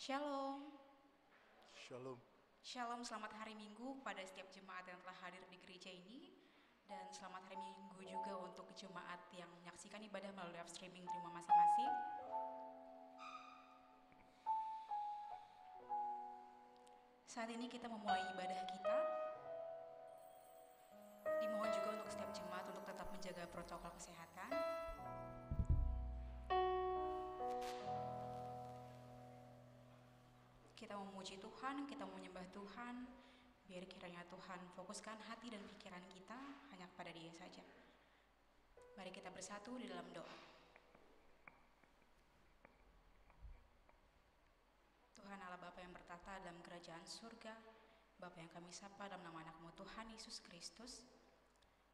Shalom. Shalom. Shalom, selamat hari Minggu pada setiap jemaat yang telah hadir di gereja ini. Dan selamat hari Minggu juga untuk jemaat yang menyaksikan ibadah melalui live streaming di rumah masing-masing. Saat ini kita memulai ibadah kita. Dimohon juga untuk setiap jemaat untuk tetap menjaga protokol kesehatan. Kita memuji Tuhan, kita menyembah Tuhan. Biar kiranya Tuhan fokuskan hati dan pikiran kita hanya kepada Dia saja. Mari kita bersatu di dalam doa. Tuhan Allah Bapa yang bertata dalam kerajaan surga, Bapa yang kami sapa dalam nama anak-Mu Tuhan Yesus Kristus.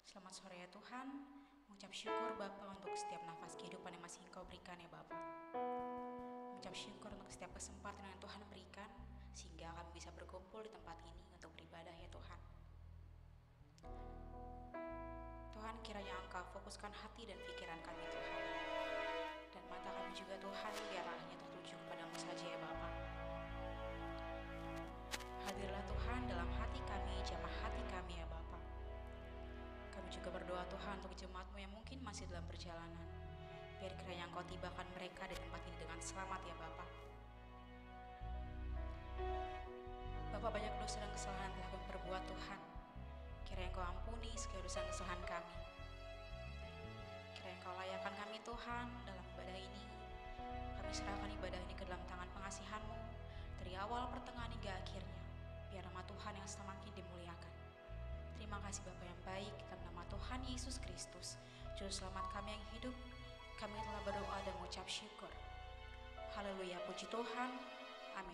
Selamat sore ya Tuhan, mengucap syukur Bapa untuk setiap nafas kehidupan yang masih Engkau berikan ya Bapa. Mengucap syukur untuk setiap kesempatan yang Tuhan berikan, sehingga kami bisa berkumpul di tempat ini untuk beribadah ya Tuhan. Tuhan, kiranya Engkau fokuskan hati dan pikiran kami Tuhan. Dan mata kami juga Tuhan, biarlah hanya tertuju kepadamu saja ya Bapa. Hadirlah Tuhan dalam hati kami, jamah hati kami ya Bapa. Kami juga berdoa Tuhan untuk jemaat-Mu yang mungkin masih dalam perjalanan. Biar kiranya Engkau tibakan mereka di tempat ini dengan selamat ya Bapa. Bapa, banyak dosa dan kesalahan telah kami perbuat Tuhan. Kiranya Engkau ampuni segala dosa dan kesalahan kami. Kiranya Engkau layakkan kami Tuhan dalam ibadah ini. Kami serahkan ibadah ini ke dalam tangan pengasihan-Mu dari awal pertengahan hingga akhirnya. Biar nama Tuhan yang semakin dimuliakan. Terima kasih Bapa yang baik, dalam nama Tuhan Yesus Kristus, Juru Selamat kami yang hidup. Kami telah berdoa dan mengucap syukur. Haleluya, puji Tuhan. Amin.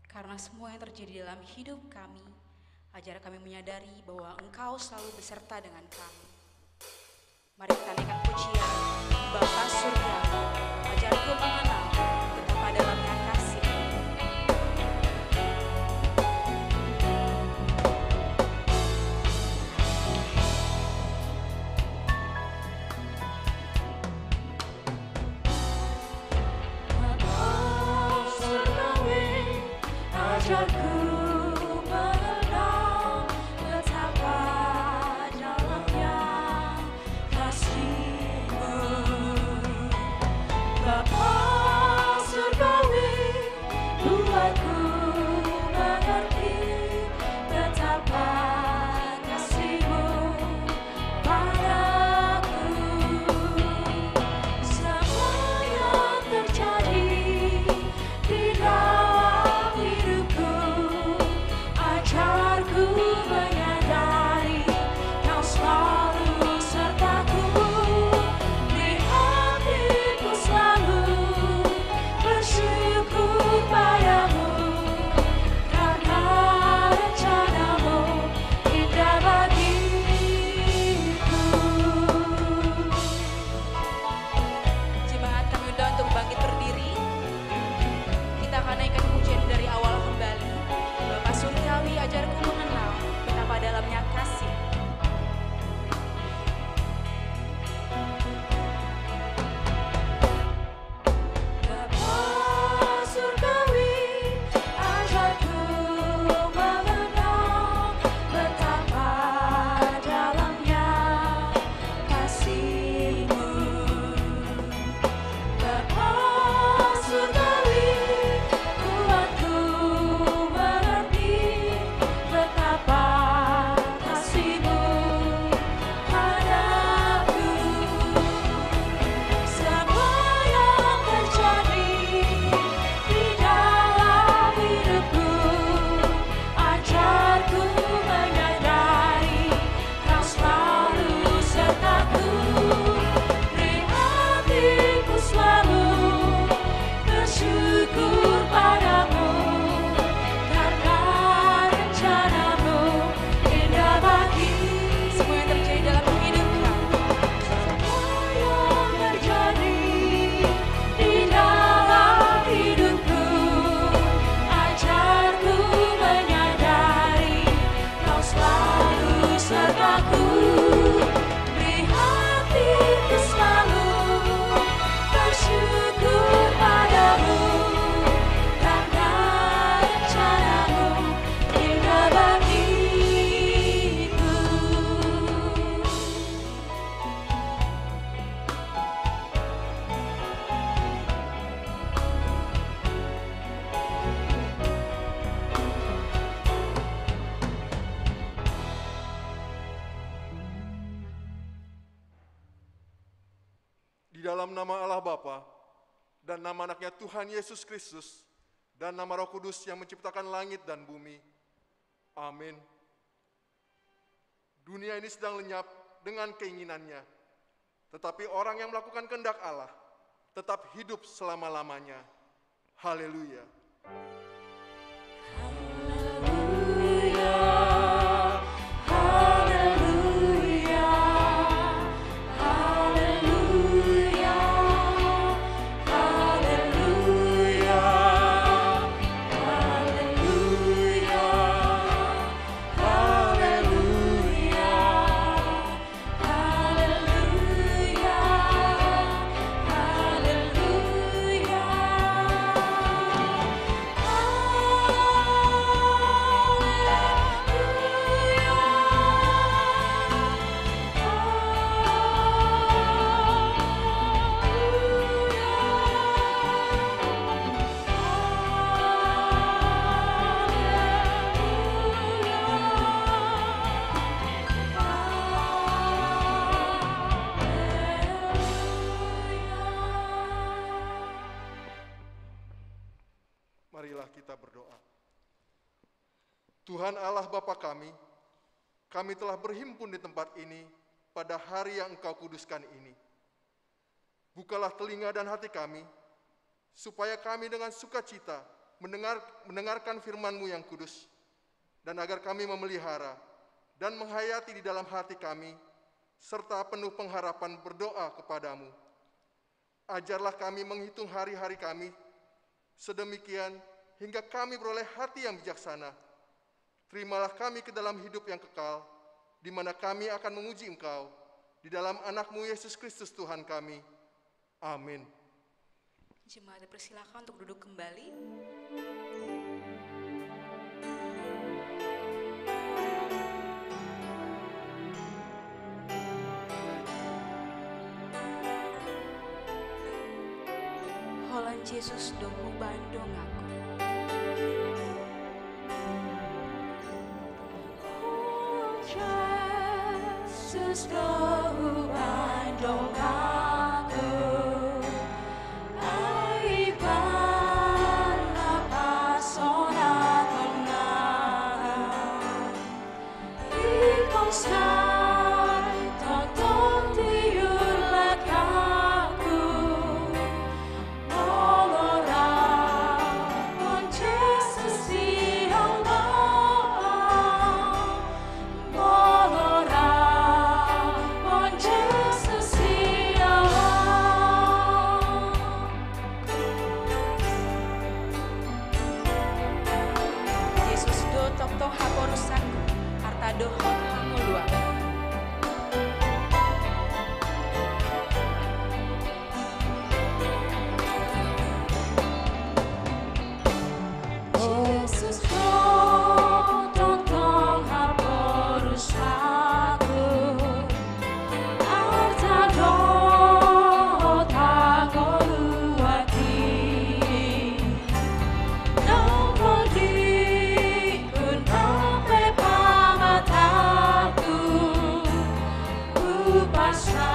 Karena semua yang terjadi dalam hidup kami, ajar kami menyadari bahwa Engkau selalu beserta dengan kami. Mari kita naikkan pujian, Bapa surga, ajarku mengenal betapa dalamnya kasih. Ajarku mengenal betapa dalamnya kasih-Mu, Bapa surgawi, buatku mengerti betapa kasih-Mu padaku. Semua yang terjadi di dalam hidupku dalam nama Allah Bapa dan nama anaknya Tuhan Yesus Kristus dan nama Roh Kudus yang menciptakan langit dan bumi. Amin. Dunia ini sedang lenyap dengan keinginannya, tetapi orang yang melakukan kehendak Allah tetap hidup selama-lamanya. Haleluya. Marilah kita berdoa. Tuhan Allah Bapa kami telah berhimpun di tempat ini pada hari yang Engkau kuduskan ini. Bukalah telinga dan hati kami, supaya kami dengan sukacita mendengarkan firman-Mu yang kudus, dan agar kami memelihara dan menghayati di dalam hati kami, serta penuh pengharapan berdoa kepadamu. Ajarlah kami menghitung hari-hari kami, sedemikian hingga kami beroleh hati yang bijaksana. Terimalah kami ke dalam hidup yang kekal, di mana kami akan memuji Engkau, di dalam anak-Mu Yesus Kristus Tuhan kami. Amin. Jemaat dipersilakan untuk duduk kembali. Holan Yesus dohu bandong aku. Yesus dohu bandong aku. Aiban napasona tenang. Ikosai totok tiulat aku. Molora con Jesus siang Molora con Jesus siang. Yesus do tok tok haporusanku, harta dohot hamulua. Jesus tong haporus aku. Arta tagolu hati. Nang di pun sampai pamataku. Upasa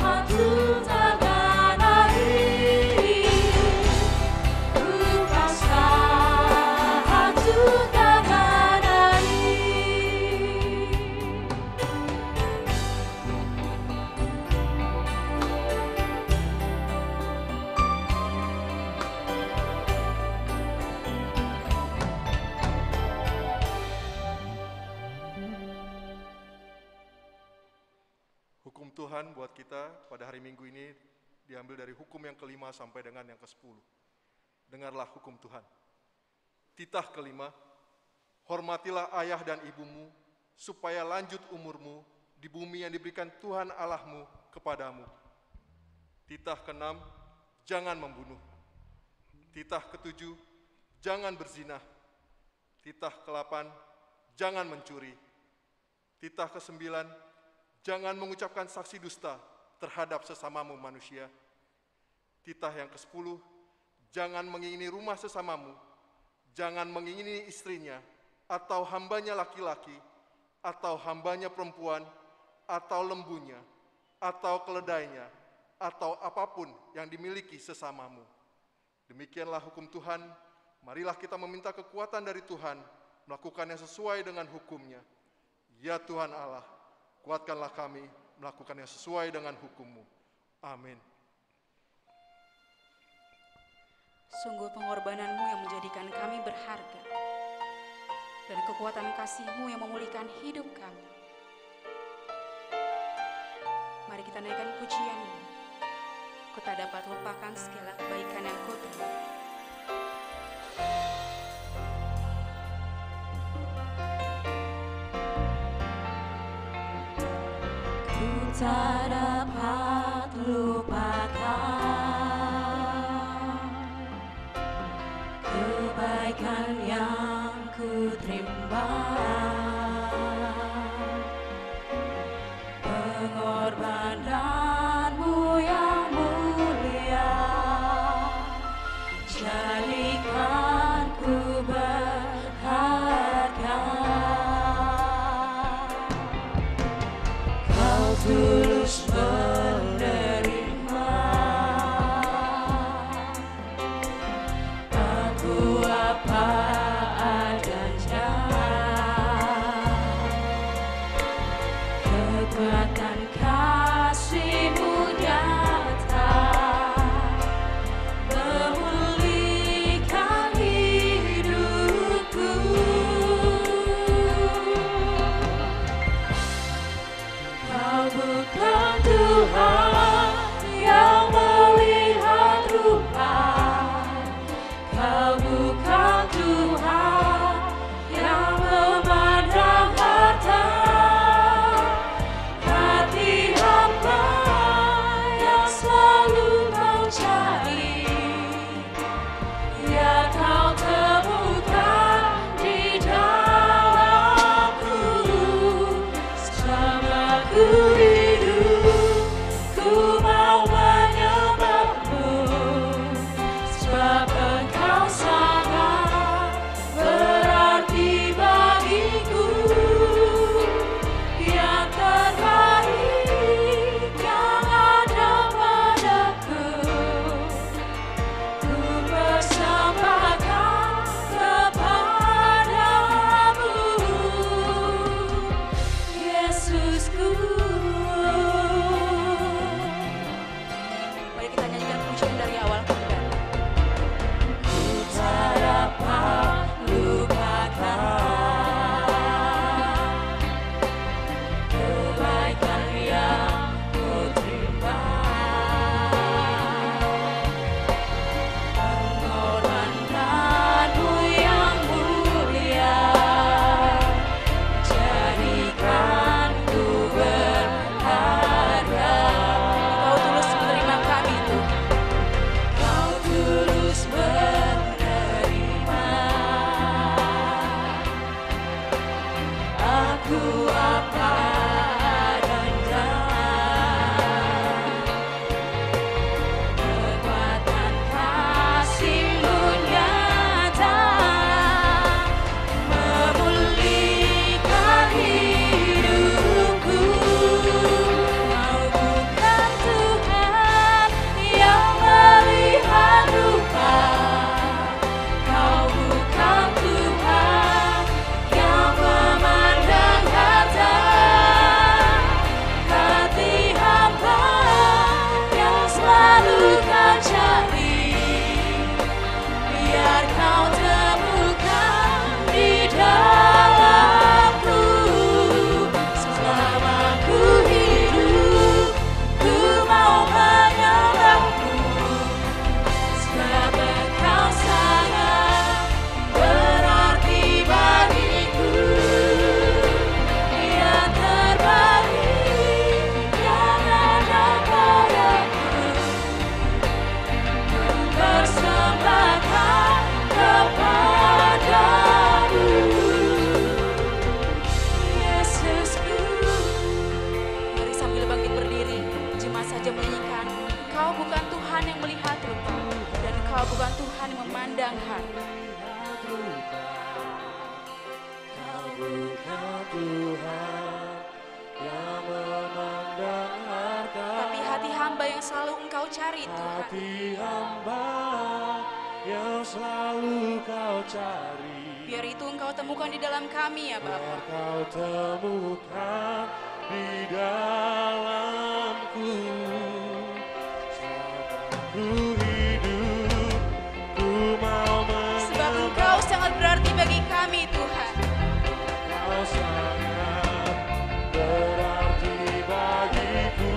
hatu taganai. Upasa hatu taganai. Hukum Tuhan buat kita pada hari Minggu ini diambil dari hukum yang kelima sampai dengan yang ke-10. Dengarlah hukum Tuhan. Titah kelima, hormatilah ayah dan ibumu, supaya lanjut umurmu di bumi yang diberikan Tuhan Allahmu kepadamu. Titah keenam, jangan membunuh. Titah ketujuh, jangan berzina. Titah ke-8, jangan mencuri. Titah ke-9, jangan mengucapkan saksi dusta terhadap sesamamu manusia. Titah yang ke-10, jangan mengingini rumah sesamamu, jangan mengingini istrinya, atau hambanya laki-laki, atau hambanya perempuan, atau lembunya, atau keledainya, atau apapun yang dimiliki sesamamu. Demikianlah hukum Tuhan, marilah kita meminta kekuatan dari Tuhan, melakukannya sesuai dengan hukum-Nya. Ya Tuhan Allah, kuatkanlah kami melakukannya sesuai dengan hukum-Mu. Amin. Sungguh pengorbanan-Mu yang menjadikan kami berharga, dan kekuatan kasih-Mu yang memulihkan hidup kami. Mari kita naikkan pujian-Mu. Ku tak dapat lupakan segala kebaikan yang Kau beri. Ku tak dapat lupakan kebaikan yang ku terima, pengorbanan-Mu yang mulia, jadikan ku berharga. Kau tulus menerima aku apa adanya. Kekuatan kasih-Mu nyata memulihkan hidupku. Kau bukan hati hamba yang selalu kau cari. Biar itu engkau temukan di dalam kami ya Bapa. Biar kau temukan di dalamku. Selama ku hidup, ku mau Sebab engkau sangat berarti bagi kami Tuhan. Kau sangat berarti bagiku.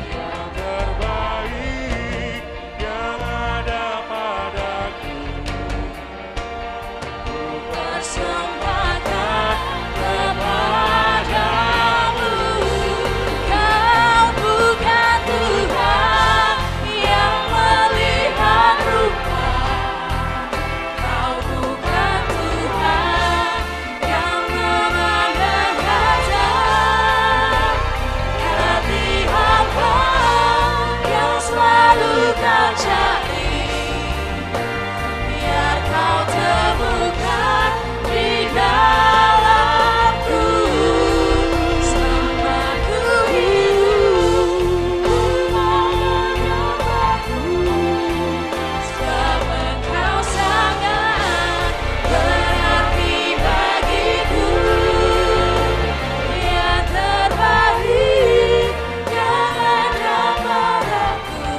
Yang terbaik yang ada padaku. Ku Persembahkan kepadamu. Kau bukan Tuhan yang melihat rupa. Kau bukan Tuhan yang memandang harta. Hati hamba yang selalu kau cari. Biar kau temukan di dalamku. Selama ku hidup, ku mau menyembahmu. Sebab engkau sangat berarti bagiku. Yang terbaik yang ada padaku.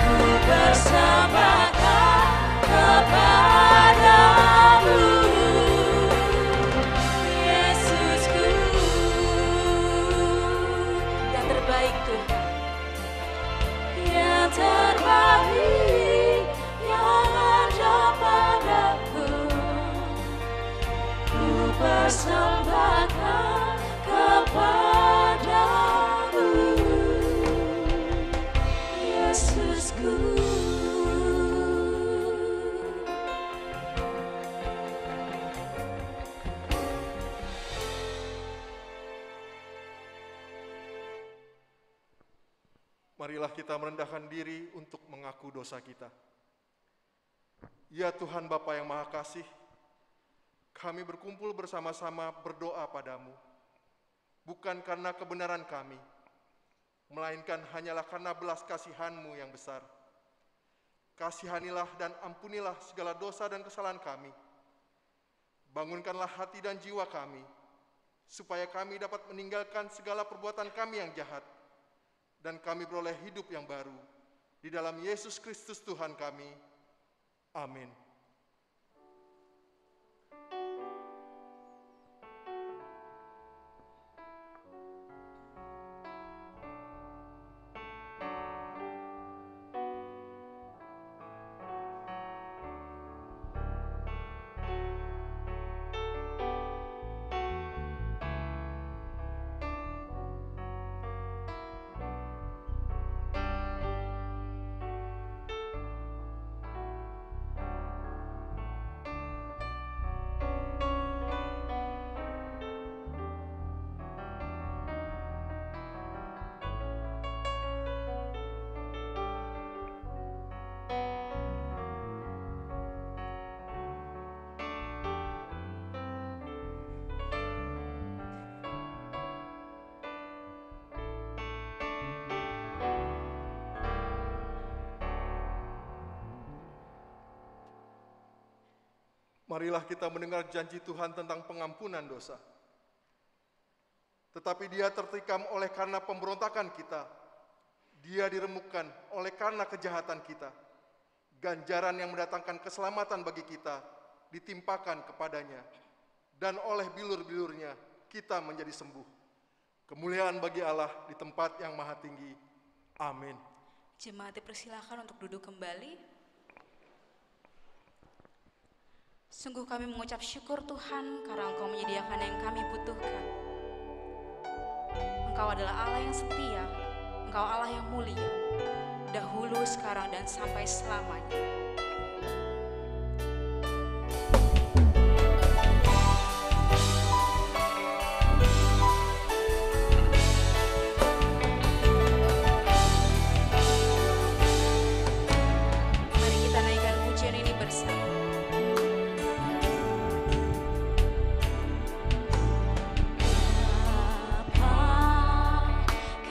Ku persembahkan kepadamu, Yesusku. Yang terbaik Tuhan. Yang terbaik yang ada padaku. Ku persembahkan kepadamu, Yesusku. Marilah kita merendahkan diri untuk mengaku dosa kita. Ya Tuhan Bapa yang Maha Kasih, kami berkumpul bersama-sama berdoa padamu, bukan karena kebenaran kami, melainkan hanyalah karena belas kasihan-Mu yang besar. Kasihanilah dan ampunilah segala dosa dan kesalahan kami. Bangunkanlah hati dan jiwa kami, supaya kami dapat meninggalkan segala perbuatan kami yang jahat, dan kami beroleh hidup yang baru. Di dalam Yesus Kristus Tuhan kami. Amin. Marilah kita mendengar janji Tuhan tentang pengampunan dosa. Tetapi Dia tertikam oleh karena pemberontakan kita. Dia diremukkan oleh karena kejahatan kita. Ganjaran yang mendatangkan keselamatan bagi kita ditimpakan kepadanya. Dan oleh bilur-bilurnya kita menjadi sembuh. Kemuliaan bagi Allah di tempat yang maha tinggi. Amin. Jemaat dipersilakan untuk duduk kembali. Sungguh kami mengucap syukur Tuhan karena Engkau menyediakan yang kami butuhkan. Engkau adalah Allah yang setia, Engkau Allah yang mulia, dahulu, sekarang, dan sampai selamanya. Mari kita naikkan pujian ini bersama.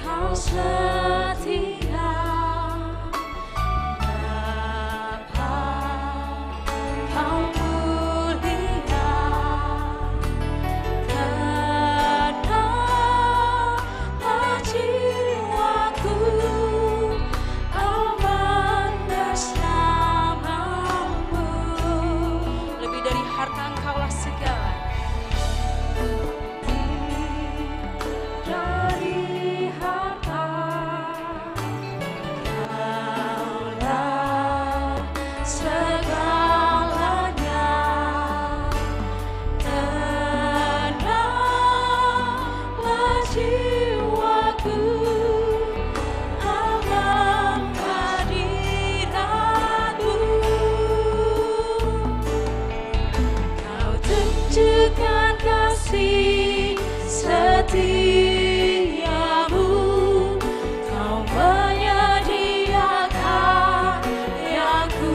Kau setia segalanya. Tenanglah jiwaku akan hadiratmu. Kau tunjukkan kasih setiamu, Kau menyediakan yang ku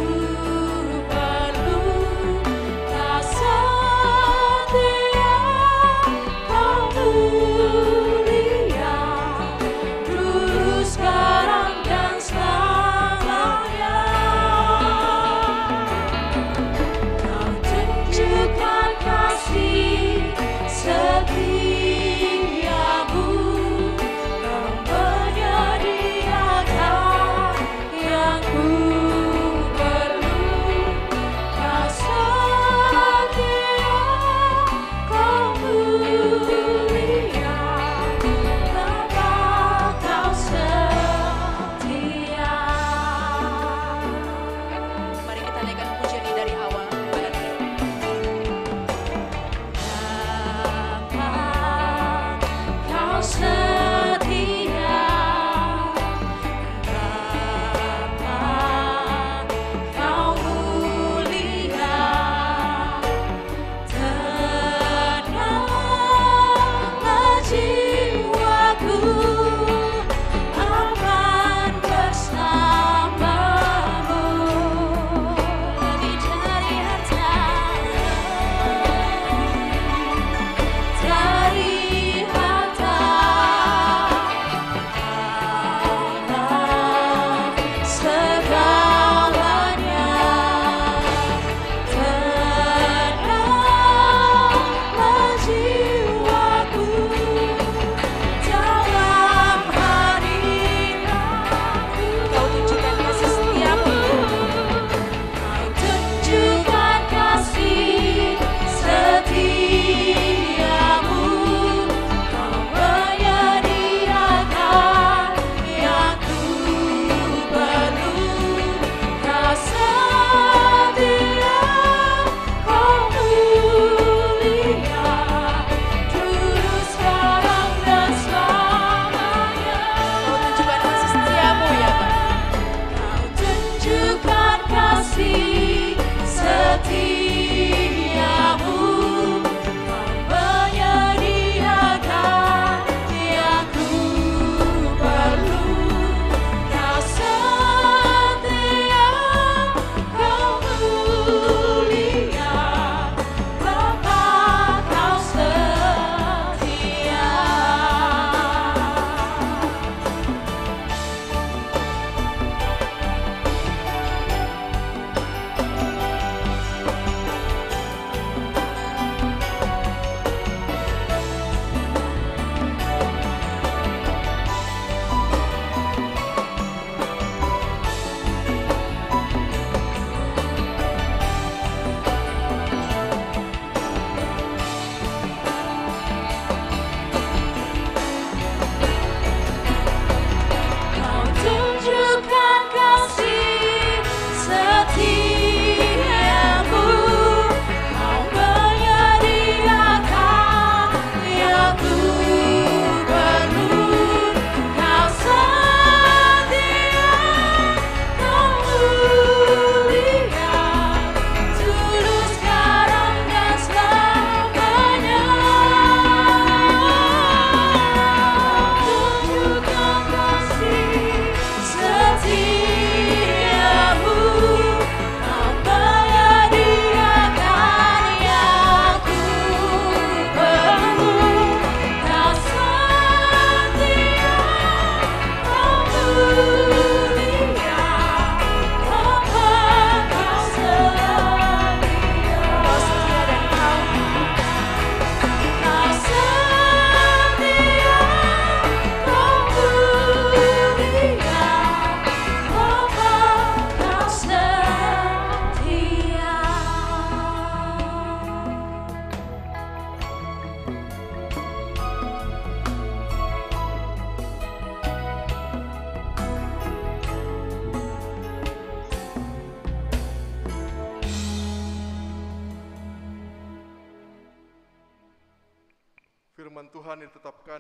Firman Tuhan yang ditetapkan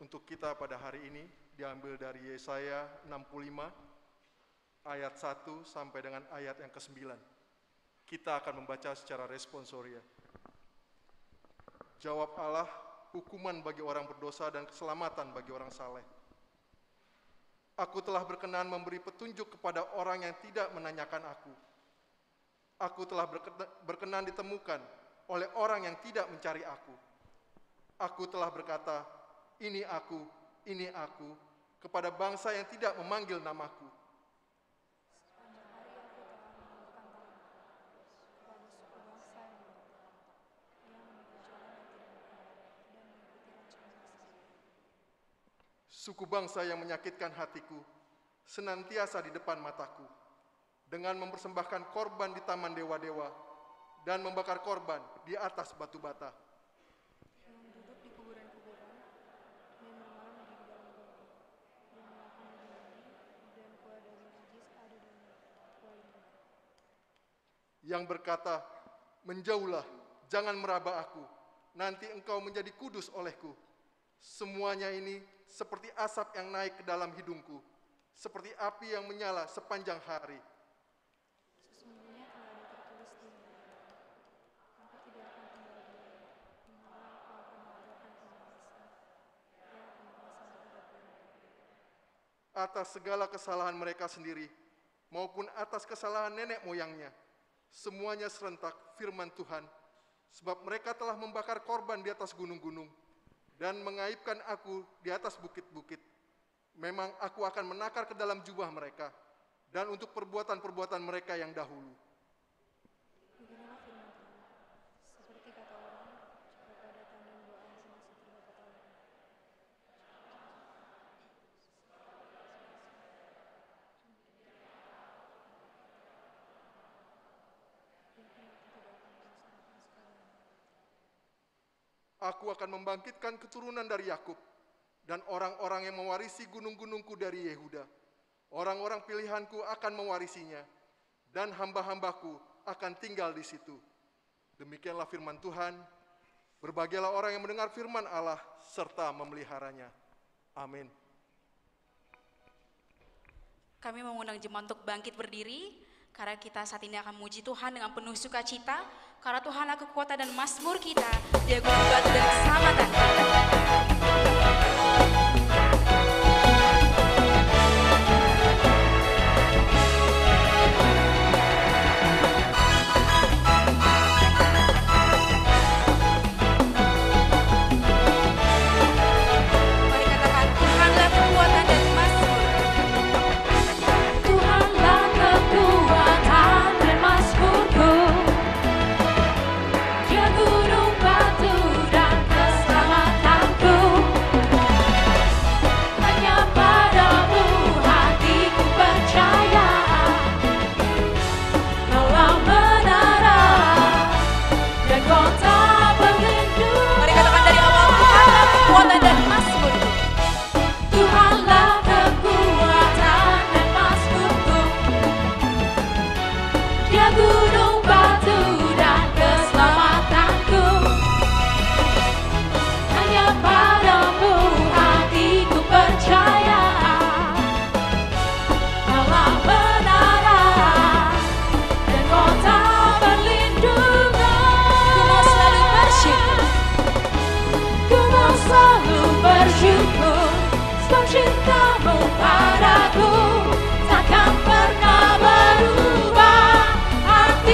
untuk kita pada hari ini diambil dari Yesaya 65 ayat 1 sampai dengan ayat yang ke-9. Kita akan membaca secara responsoria. Jawab Allah, hukuman bagi orang berdosa dan keselamatan bagi orang saleh. Aku telah berkenan memberi petunjuk kepada orang yang tidak menanyakan aku. Aku telah berkenan ditemukan oleh orang yang tidak mencari aku. Aku telah berkata, ini aku, kepada bangsa yang tidak memanggil namaku. Suku bangsa yang menyakitkan hatiku, senantiasa di depan mataku, dengan mempersembahkan korban di taman dewa-dewa, dan membakar korban di atas batu bata. Yang duduk di kuburan-kuburan, yang bermalam di dalam gua, yang melakukan diri, dan kuah dari najis ada dalam kuah itu. Yang berkata, menjauhlah, jangan meraba aku, nanti engkau menjadi kudus olehku. Semuanya ini seperti asap yang naik ke dalam hidungku, seperti api yang menyala sepanjang hari. Sesungguhnya telah ada tertulis di aku tidak akan tinggal diam, menghalang aku akan mengadakan pembalasan. Ya, pembalasan terhadap mereka. Atas segala kesalahan mereka sendiri, maupun atas kesalahan nenek moyangnya, semuanya serentak firman Tuhan, sebab mereka telah membakar korban di atas gunung-gunung, dan mengaibkan aku di atas bukit-bukit. Memang aku akan menakar ke dalam jubah mereka, dan untuk perbuatan-perbuatan mereka yang dahulu. Beginilah firman Tuhan, seperti kata orang, jika pada tanding doa masih terdapat orang. Aku akan membangkitkan keturunan dari Yakub, dan orang-orang yang mewarisi gunung-gunungku dari Yehuda. Orang-orang pilihanku akan mewarisinya, dan hamba-hambaku akan tinggal di situ. Demikianlah firman Tuhan. Berbahagialah orang yang mendengar firman Allah, serta memeliharanya. Amin. Kami mengundang jemaat untuk bangkit berdiri, karena kita saat ini akan memuji Tuhan dengan penuh sukacita, karena Tuhanlah kekuatan dan mazmur kita, Dia gunung batu dan keselamatan kita. Mari katakan, Tuhanlah kekuatan dan mazmur. Tuhanlah kekuatan dan mazmurku, Dia gunung batu dan keselamatanku. Hanya padamu hatiku percaya, Kaulah menara dan kota berlindung. Mari katakan dari awal, Tuhanlah kekuatan dan mazmurku. Tuhanlah kekuatan dan mazmurku, Dia gunung batu dan keselamatanku. Hanya padamu hatiku percaya, Kaulah menara dan kota perlindungan. Ku mau selalu bersyukur, Ku mau selalu bersyukur, sebab cintamu padaku takkan pernah berubah. Hatiku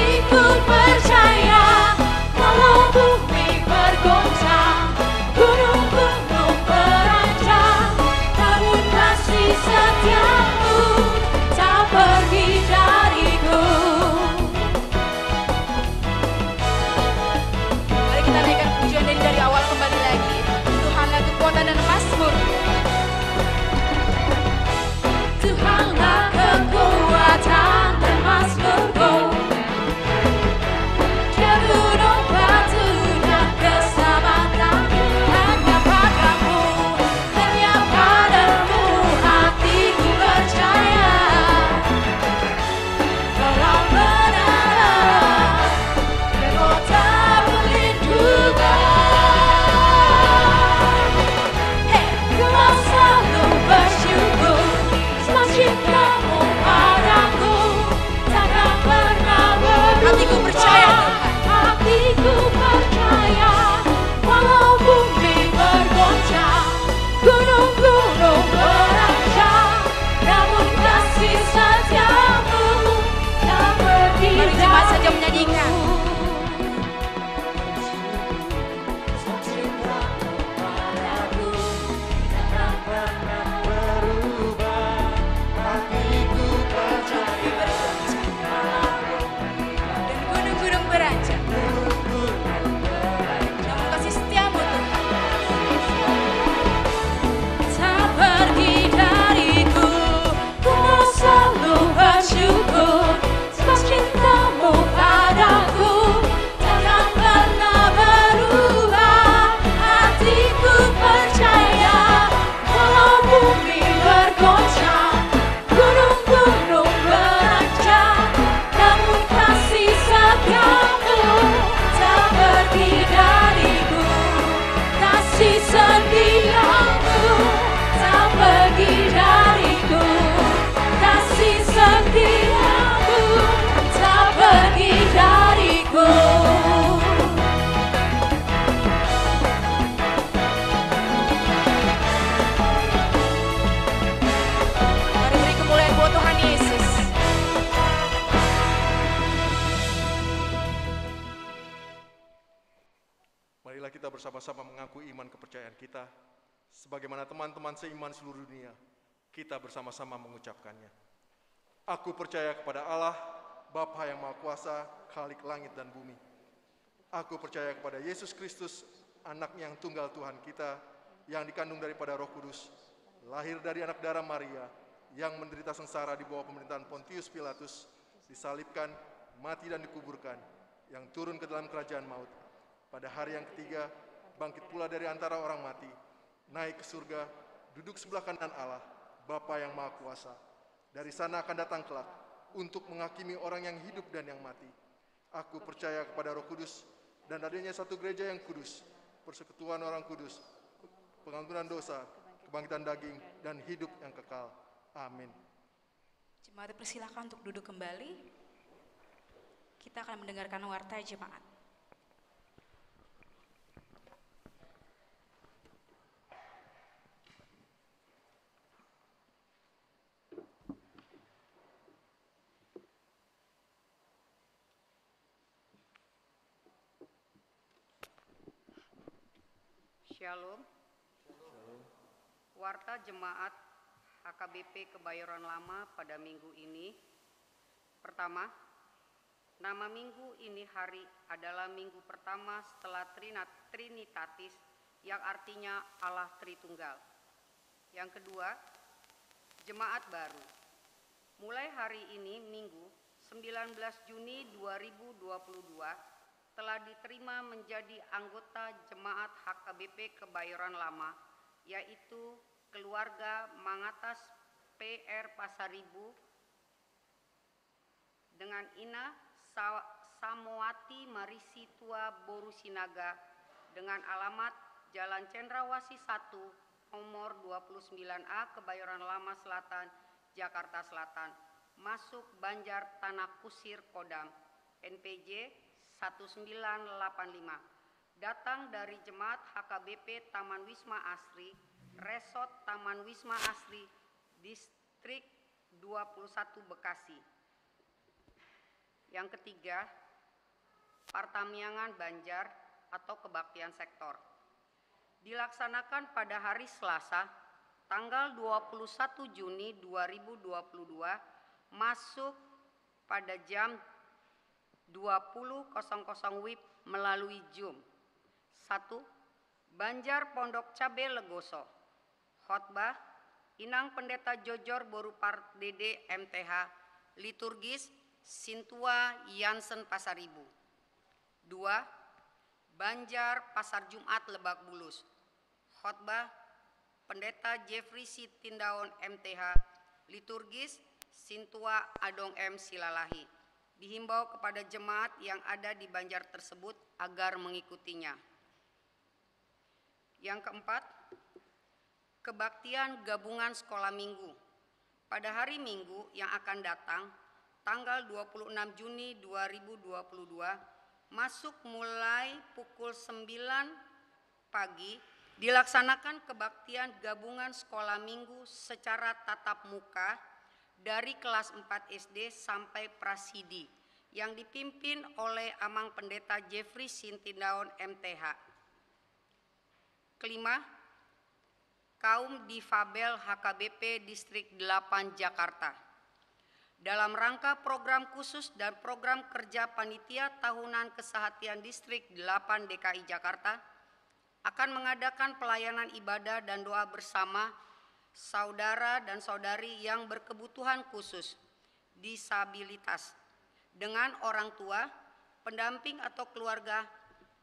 saja menyanyikan. Dan gunung-gunung beranjak. Namun kasih setiamu Tuhan Tak pergi dariku, ku mau selalu bersyukur. Sebab cintamu padaku takkan pernah berubah. Hatiku percaya, walau bumi bergoncang, gunung-gunung beranjak, namun kasih setiamu tak pergi dariku. Kasih setiamu tak pergi dariku. Kasih setiamu tak pergi dariku. Mari beri kemuliaan buat Tuhan Yesus. Marilah kita bersama-sama mengaku iman kepercayaan kita. Sebagaimana teman-teman seiman seluruh dunia, kita bersama-sama mengucapkannya. Aku percaya kepada Allah, Bapa yang Maha Kuasa, Khalik langit dan bumi. Aku percaya kepada Yesus Kristus, Anak-Nya yang tunggal Tuhan kita, yang dikandung daripada Roh Kudus, lahir dari anak darah Maria, yang menderita sengsara di bawah pemerintahan Pontius Pilatus, disalibkan, mati dan dikuburkan, yang turun ke dalam kerajaan maut. Pada hari yang ketiga, bangkit pula dari antara orang mati, naik ke surga, duduk sebelah kanan Allah, Bapa yang Maha Kuasa. Dari sana akan datang kelak, untuk menghakimi orang yang hidup dan yang mati. Aku percaya kepada Roh Kudus, dan adanya satu gereja yang kudus, persekutuan orang kudus, pengampunan dosa, kebangkitan daging, dan hidup yang kekal. Amin. Jemaat dipersilakan untuk duduk kembali. Kita akan mendengarkan warta jemaat. Shalom. Warta Jemaat HKBP Kebayoran Lama pada minggu ini. Pertama, nama minggu ini hari adalah minggu pertama setelah Trinitatis yang artinya Allah Tritunggal. Yang kedua, Jemaat baru. Mulai hari ini Minggu 19 Juni 2022 telah diterima menjadi anggota Jemaat HKBP Kebayoran Lama, yaitu keluarga Mangatas PR Pasaribu dengan Ina Samoati Marisi Tua Boru Sinaga dengan alamat Jalan Cendrawasih 1 nomor 29A Kebayoran Lama Selatan, Jakarta Selatan, masuk Banjar Tanah Kusir Kodam, NPJ 1985, datang dari Jemaat HKBP Taman Wisma Asri, Resort Taman Wisma Asri, Distrik 21 Bekasi. Yang ketiga, Partamiangan Banjar atau Kebaktian Sektor. Dilaksanakan pada hari Selasa, tanggal 21 Juni 2022, masuk pada jam 20.00 WIB melalui Zoom. 1. Banjar Pondok Cabe Legoso. Khotbah Inang Pendeta Jojor Borupart Dede MTH. Liturgis Sintua Yansen Pasaribu. 2. Banjar Pasar Jumat Lebak Bulus. Khotbah Pendeta Jeffrey Sitindaon MTH. Liturgis Sintua Adong M Silalahi. Dihimbau kepada jemaat yang ada di Banjar tersebut agar mengikutinya. Yang keempat, kebaktian gabungan sekolah minggu. Pada hari Minggu yang akan datang, tanggal 26 Juni 2022, masuk mulai pukul 9 pagi, dilaksanakan kebaktian gabungan sekolah minggu secara tatap muka dari kelas 4 SD sampai prasidi yang dipimpin oleh Amang Pendeta Jeffrey Sintindaon MTH. Kelima, kaum difabel HKBP Distrik 8 Jakarta. Dalam rangka program khusus dan program kerja Panitia Tahunan Kesehatian Distrik 8 DKI Jakarta akan mengadakan pelayanan ibadah dan doa bersama saudara dan saudari yang berkebutuhan khusus, disabilitas, dengan orang tua, pendamping atau keluarga,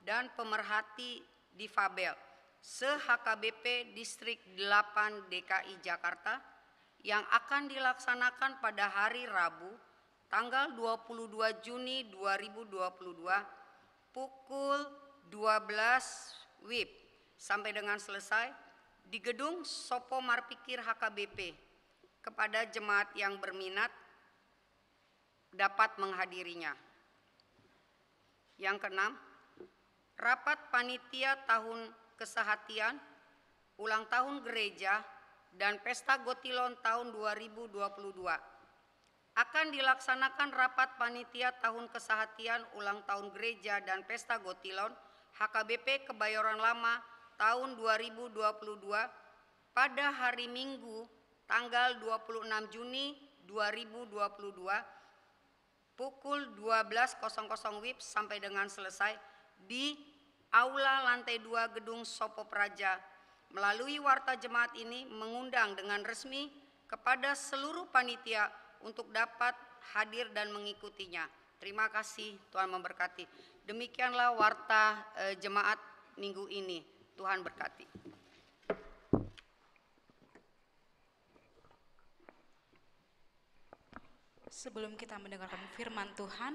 dan pemerhati difabel se-HKBP Distrik 8 DKI Jakarta yang akan dilaksanakan pada hari Rabu tanggal 22 Juni 2022 pukul 12 WIB sampai dengan selesai di Gedung Sopo Marpikir HKBP. Kepada jemaat yang berminat dapat menghadirinya. Yang keenam, rapat panitia tahun kesehatian, ulang tahun gereja, dan pesta Gotilon tahun 2022. Akan dilaksanakan rapat panitia tahun kesehatian, ulang tahun gereja, dan pesta Gotilon HKBP Kebayoran Lama tahun 2022 pada hari Minggu tanggal 26 Juni 2022 pukul 12.00 WIB sampai dengan selesai di Aula lantai 2 Gedung Sopo Praja. Melalui warta jemaat ini mengundang dengan resmi kepada seluruh panitia untuk dapat hadir dan mengikutinya. Terima kasih, Tuhan memberkati. Demikianlah warta jemaat minggu ini. Tuhan berkati. Sebelum kita mendengarkan firman Tuhan,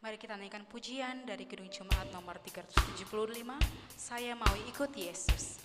mari kita naikkan pujian dari Gedung Jemaat nomor 375, Saya Mau Ikut Yesus.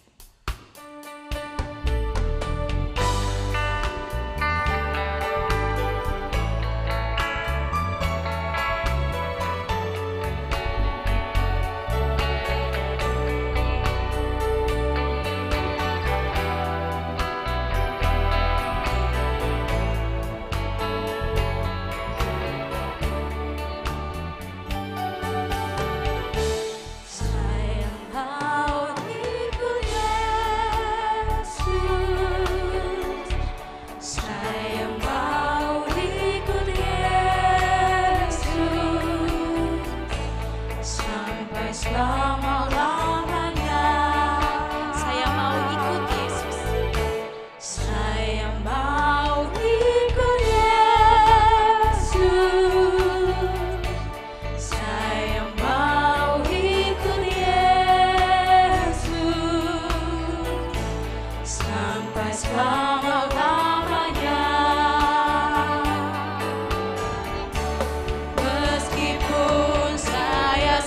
Meskipun saya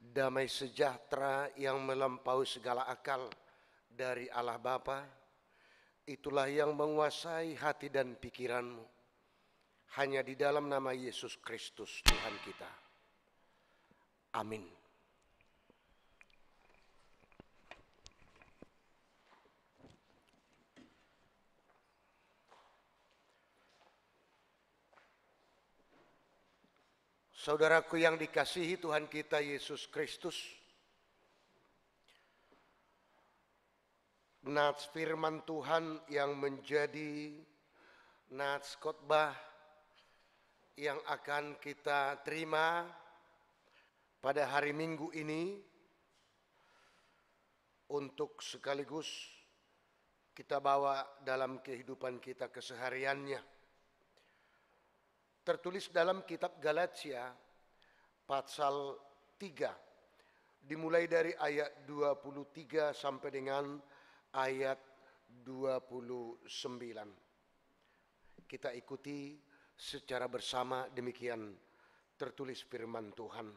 Damai sejahtera yang melampaui segala akal dari Allah Bapa, itulah yang menguasai hati dan pikiranmu. Hanya di dalam nama Yesus Kristus Tuhan kita. Amin. Saudaraku yang dikasihi Tuhan kita Yesus Kristus, nats firman Tuhan yang menjadi nats khotbah yang akan kita terima pada hari Minggu ini untuk sekaligus kita bawa dalam kehidupan kita kesehariannya. Tertulis dalam kitab Galatia pasal 3 dimulai dari ayat 23 sampai dengan ayat 29. Kita ikuti secara bersama, demikian tertulis firman Tuhan.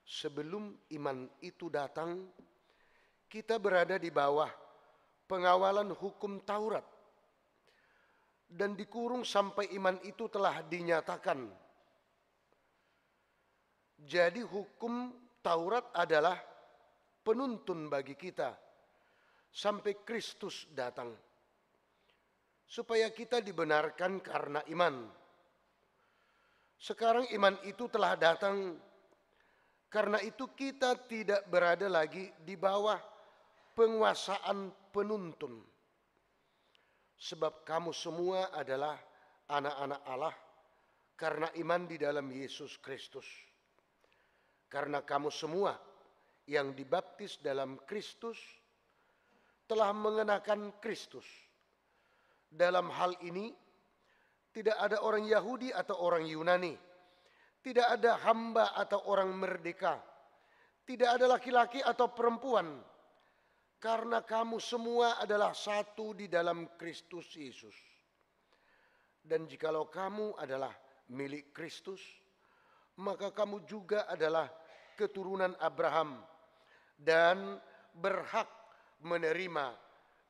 Sebelum iman itu datang, kita berada di bawah pengawalan hukum Taurat dan dikurung sampai iman itu telah dinyatakan. Jadi hukum Taurat adalah penuntun bagi kita sampai Kristus datang, supaya kita dibenarkan karena iman. Sekarang iman itu telah datang, karena itu kita tidak berada lagi di bawah penguasaan penuntun. Sebab kamu semua adalah anak-anak Allah karena iman di dalam Yesus Kristus. Karena kamu semua yang dibaptis dalam Kristus telah mengenakan Kristus. Dalam hal ini tidak ada orang Yahudi atau orang Yunani, tidak ada hamba atau orang merdeka, tidak ada laki-laki atau perempuan, karena kamu semua adalah satu di dalam Kristus Yesus. Dan jikalau kamu adalah milik Kristus, maka kamu juga adalah keturunan Abraham dan berhak menerima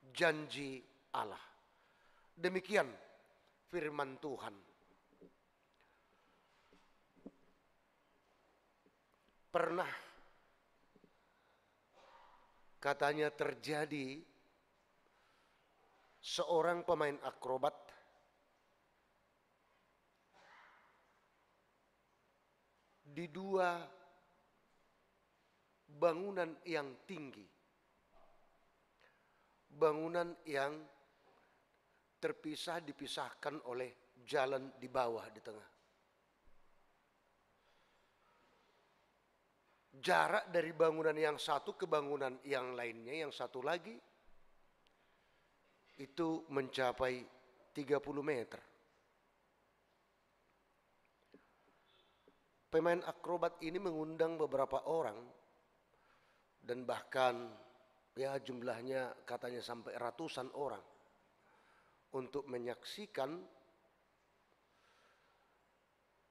janji Allah. Demikian firman Tuhan. Pernah katanya terjadi seorang pemain akrobat di dua bangunan yang tinggi, bangunan yang dipisahkan oleh jalan di bawah di tengah. Jarak dari bangunan yang satu ke bangunan yang lainnya, yang satu lagi, itu mencapai 30 meter. Pemain akrobat ini mengundang beberapa orang, dan bahkan ya jumlahnya katanya sampai ratusan orang, untuk menyaksikan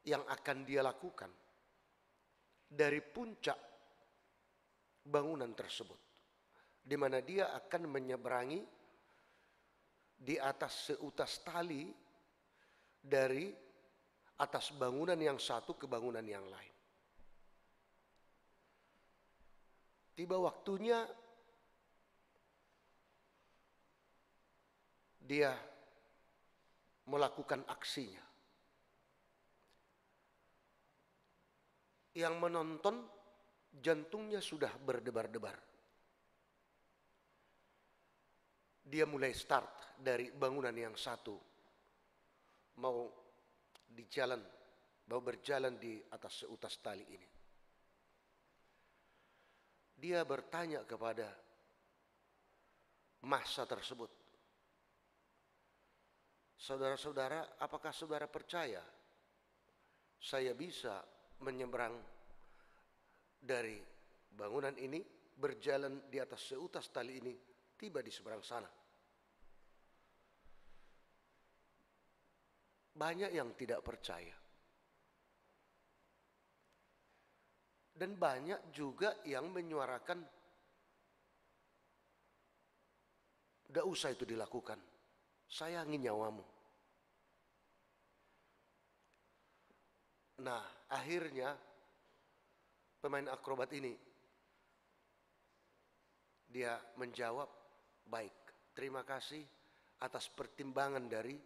yang akan dia lakukan dari puncak bangunan tersebut, di mana dia akan menyeberangi di atas seutas tali dari atas bangunan yang satu ke bangunan yang lain. Tiba waktunya dia melakukan aksinya. Yang menonton jantungnya sudah berdebar-debar. Dia mulai start dari bangunan yang satu, mau berjalan di atas seutas tali ini. Dia bertanya kepada massa tersebut, "Saudara-saudara, apakah saudara percaya saya bisa menyeberang dari bangunan ini, berjalan di atas seutas tali ini, tiba di seberang sana?" Banyak yang tidak percaya. Dan banyak juga yang menyuarakan, "Tidak usah itu dilakukan, sayangi nyawamu." Nah, akhirnya pemain akrobat ini dia menjawab, "Baik, terima kasih atas pertimbangan dari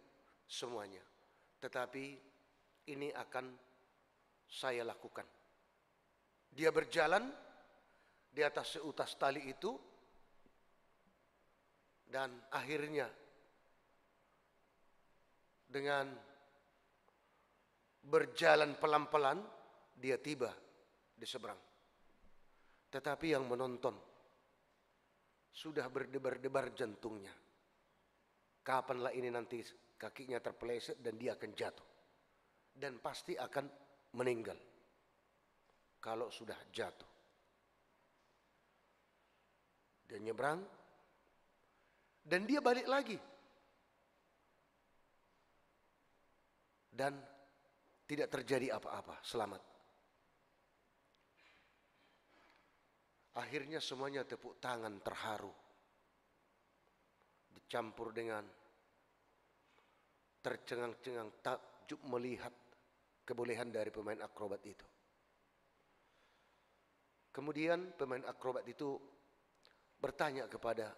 semuanya. Tetapi ini akan saya lakukan." Dia berjalan di atas seutas tali itu dan akhirnya dengan berjalan pelan-pelan dia tiba di seberang. Tetapi yang menonton sudah berdebar-debar jantungnya. Kapanlah ini nanti kakinya terpeleset dan dia akan jatuh. Dan pasti akan meninggal kalau sudah jatuh. Dia nyebrang dan dia balik lagi. Dan tidak terjadi apa-apa, selamat. Akhirnya semuanya tepuk tangan terharu. Dicampur dengan tercengang-cengang takjub melihat kebolehan dari pemain akrobat itu. Kemudian pemain akrobat itu bertanya kepada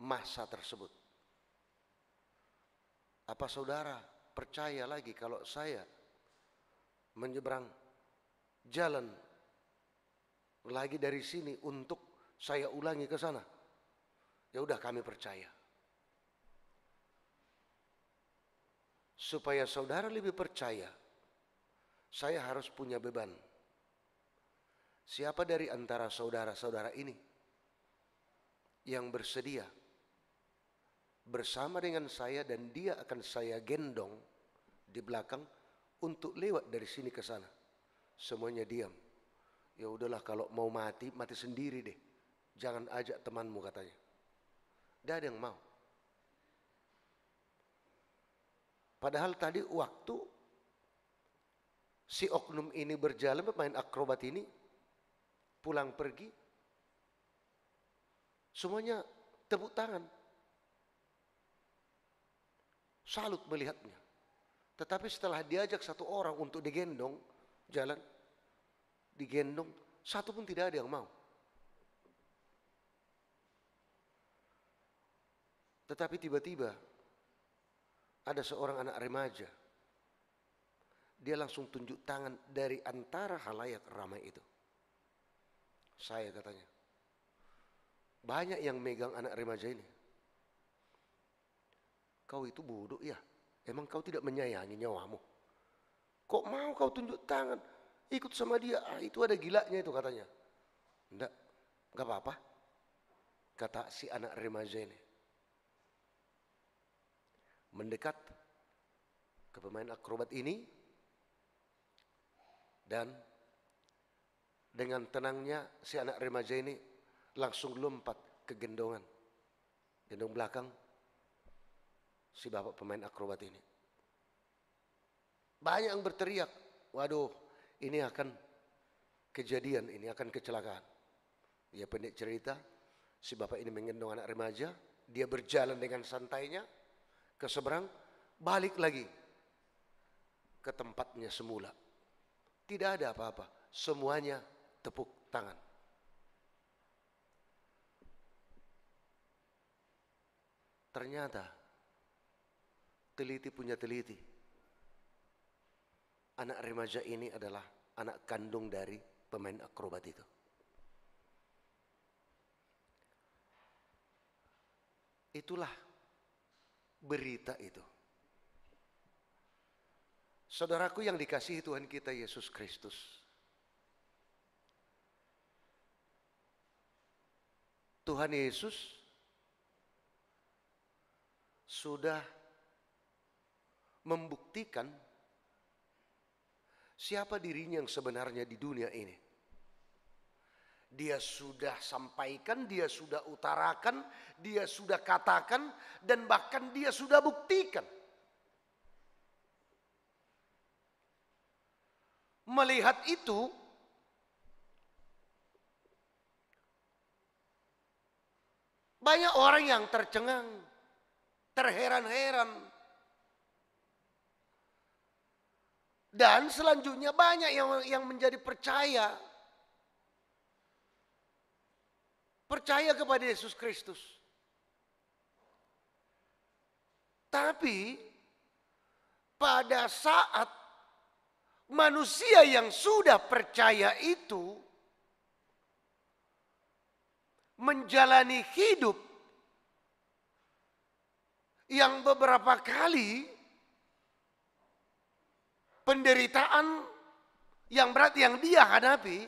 massa tersebut, "Apa saudara percaya lagi kalau saya menyeberang jalan lagi dari sini untuk saya ulangi ke sana?" "Ya udah, kami percaya." Supaya saudara lebih percaya, saya harus punya beban. Siapa dari antara saudara-saudara ini yang bersedia bersama dengan saya dan dia akan saya gendong di belakang untuk lewat dari sini ke sana? Semuanya diam. "Ya udahlah, kalau mau mati, mati sendiri deh. Jangan ajak temanmu," katanya. Tidak ada yang mau. Padahal tadi waktu si oknum ini berjalan, pemain akrobat ini pulang pergi, semuanya tepuk tangan, salut melihatnya. Tetapi setelah diajak satu orang untuk digendong jalan, digendong, satu pun tidak ada yang mau. Tetapi tiba-tiba ada seorang anak remaja. Dia langsung tunjuk tangan dari antara halayak ramai itu. "Saya," katanya. Banyak yang megang anak remaja ini. "Kau itu bodoh ya? Emang kau tidak menyayangi nyawamu? Kok mau kau tunjuk tangan ikut sama dia? Itu ada gilanya itu," katanya. "Enggak, enggak apa-apa," kata si anak remaja ini. Mendekat ke pemain akrobat ini dan dengan tenangnya si anak remaja ini langsung lompat ke gendongan, gendong belakang si bapak pemain akrobat ini. Banyak yang berteriak, "Waduh, ini akan kejadian, ini akan kecelakaan." Ya, pendek cerita, si bapak ini menggendong anak remaja, dia berjalan dengan santainya ke seberang, balik lagi ke tempatnya semula. Tidak ada apa-apa, semuanya tepuk tangan. Ternyata teliti punya teliti, anak remaja ini adalah anak kandung dari pemain akrobat itu. Itulah berita itu. Saudaraku yang dikasihi Tuhan kita Yesus Kristus, Tuhan Yesus sudah membuktikan siapa dirinya yang sebenarnya di dunia ini. Dia sudah sampaikan, dia sudah utarakan, dia sudah katakan, dan bahkan dia sudah buktikan. Melihat itu, Banyak orang yang tercengang, terheran-heran. Dan selanjutnya banyak yang menjadi percaya. Percaya kepada Yesus Kristus. Tapi pada saat manusia yang sudah percaya itu menjalani hidup yang beberapa kali penderitaan yang berat yang dia hadapi,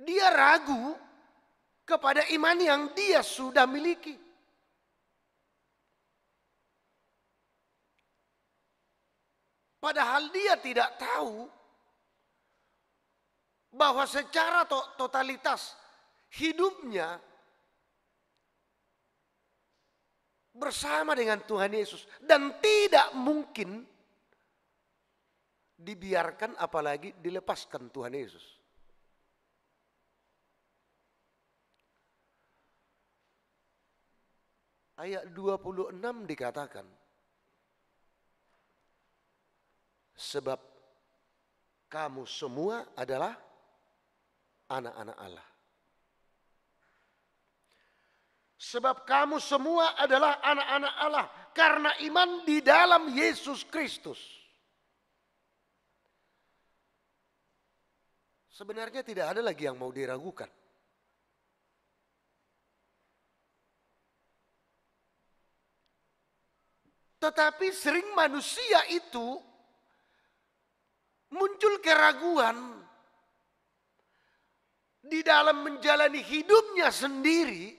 dia ragu kepada iman yang dia sudah miliki. Padahal dia tidak tahu bahwa secara totalitas hidupnya bersama dengan Tuhan Yesus. Dan tidak mungkin dibiarkan apalagi dilepaskan Tuhan Yesus. Ayat 26 dikatakan, sebab kamu semua adalah anak-anak Allah. Sebab kamu semua adalah anak-anak Allah karena iman di dalam Yesus Kristus. Sebenarnya tidak ada lagi yang mau diragukan. Tetapi sering manusia itu muncul keraguan di dalam menjalani hidupnya sendiri.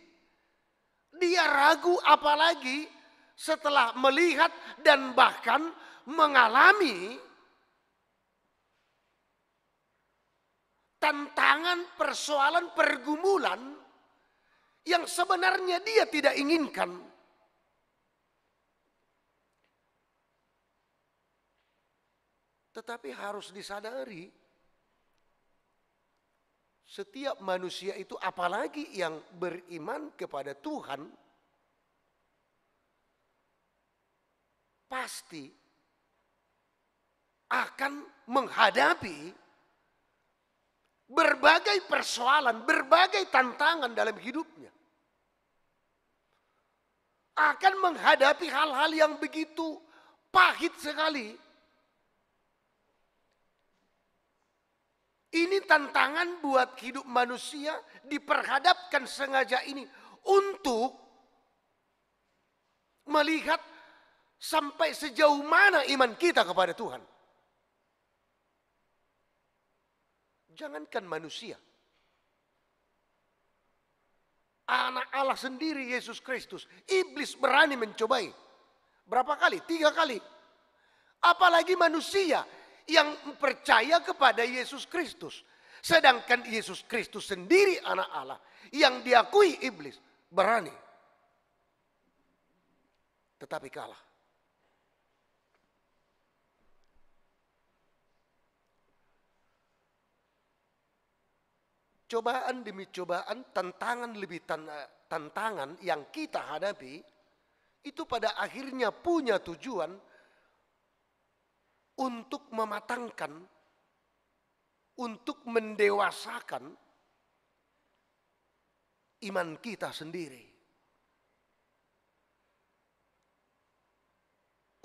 Dia ragu apalagi setelah melihat dan bahkan mengalami tantangan, persoalan, pergumulan yang sebenarnya dia tidak inginkan. Tetapi harus disadari, setiap manusia itu apalagi yang beriman kepada Tuhan, pasti akan menghadapi berbagai persoalan, berbagai tantangan dalam hidupnya. Akan menghadapi hal-hal yang begitu pahit sekali. Ini tantangan buat hidup manusia diperhadapkan sengaja ini untuk melihat sampai sejauh mana iman kita kepada Tuhan. Jangankan manusia. Anak Allah sendiri Yesus Kristus. Iblis berani mencobai. Berapa kali? 3 kali. Apalagi manusia yang percaya kepada Yesus Kristus. Sedangkan Yesus Kristus sendiri anak Allah yang diakui iblis berani. Tetapi kalah. Cobaan demi cobaan, tantangan lebih tantangan yang kita hadapi, itu pada akhirnya punya tujuan untuk mematangkan, untuk mendewasakan iman kita sendiri.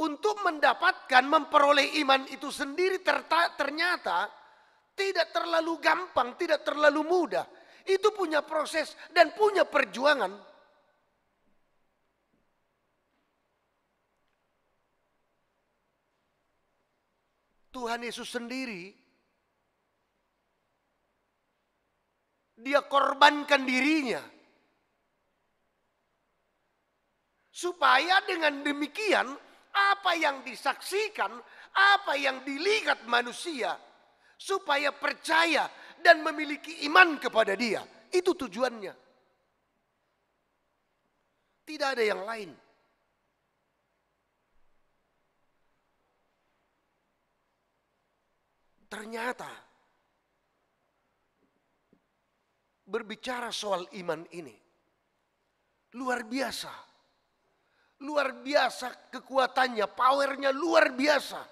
Untuk mendapatkan, memperoleh iman itu sendiri ternyata tidak terlalu gampang, tidak terlalu mudah. Itu punya proses dan punya perjuangan. Tuhan Yesus sendiri, dia korbankan dirinya. Supaya dengan demikian, apa yang disaksikan, apa yang dilihat manusia, supaya percaya dan memiliki iman kepada dia. Itu tujuannya. Tidak ada yang lain. Ternyata berbicara soal iman ini. Luar biasa. Luar biasa kekuatannya, powernya luar biasa.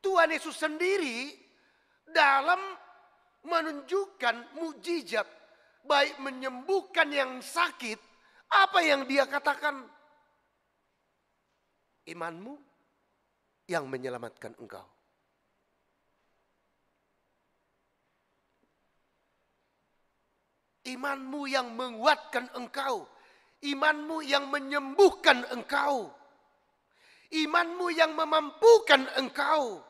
Tuhan Yesus sendiri dalam menunjukkan mukjizat, baik menyembuhkan yang sakit, apa yang dia katakan? Imanmu yang menyelamatkan engkau. Imanmu yang menguatkan engkau. Imanmu yang menyembuhkan engkau. Imanmu yang memampukan engkau.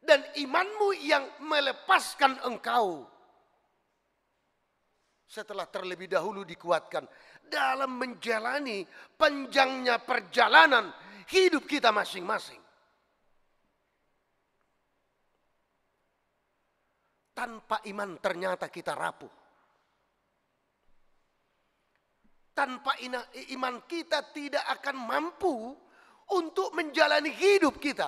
Dan imanmu yang melepaskan engkau. Setelah terlebih dahulu dikuatkan dalam menjalani panjangnya perjalanan hidup kita masing-masing. Tanpa iman ternyata kita rapuh. Tanpa iman kita tidak akan mampu untuk menjalani hidup kita.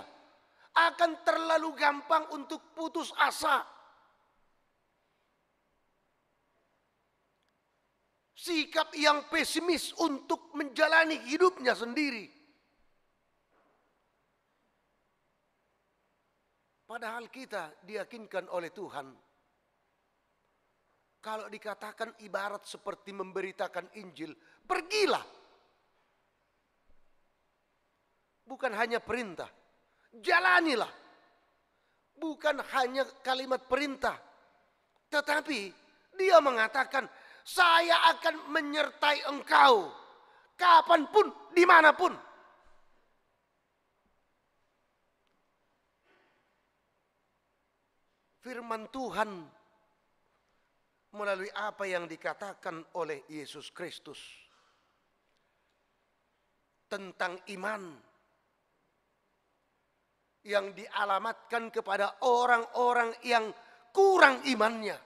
Akan terlalu gampang untuk putus asa. Sikap yang pesimis untuk menjalani hidupnya sendiri. Padahal kita diyakinkan oleh Tuhan. Kalau dikatakan ibarat seperti memberitakan Injil, pergilah. Bukan hanya perintah, jalanilah. Bukan hanya kalimat perintah, tetapi dia mengatakan, saya akan menyertai engkau, kapanpun, dimanapun. Firman Tuhan melalui apa yang dikatakan oleh Yesus Kristus tentang iman yang dialamatkan kepada orang-orang yang kurang imannya.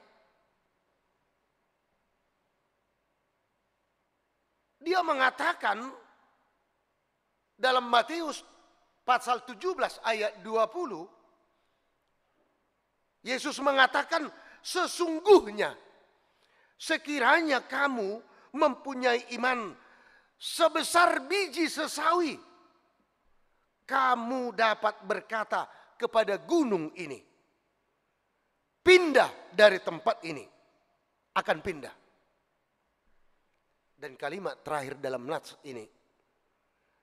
Dia mengatakan dalam Matius pasal 17 ayat 20, Yesus mengatakan, sesungguhnya sekiranya kamu mempunyai iman sebesar biji sesawi, kamu dapat berkata kepada gunung ini, pindah dari tempat ini, akan pindah. Dan kalimat terakhir dalam nats ini,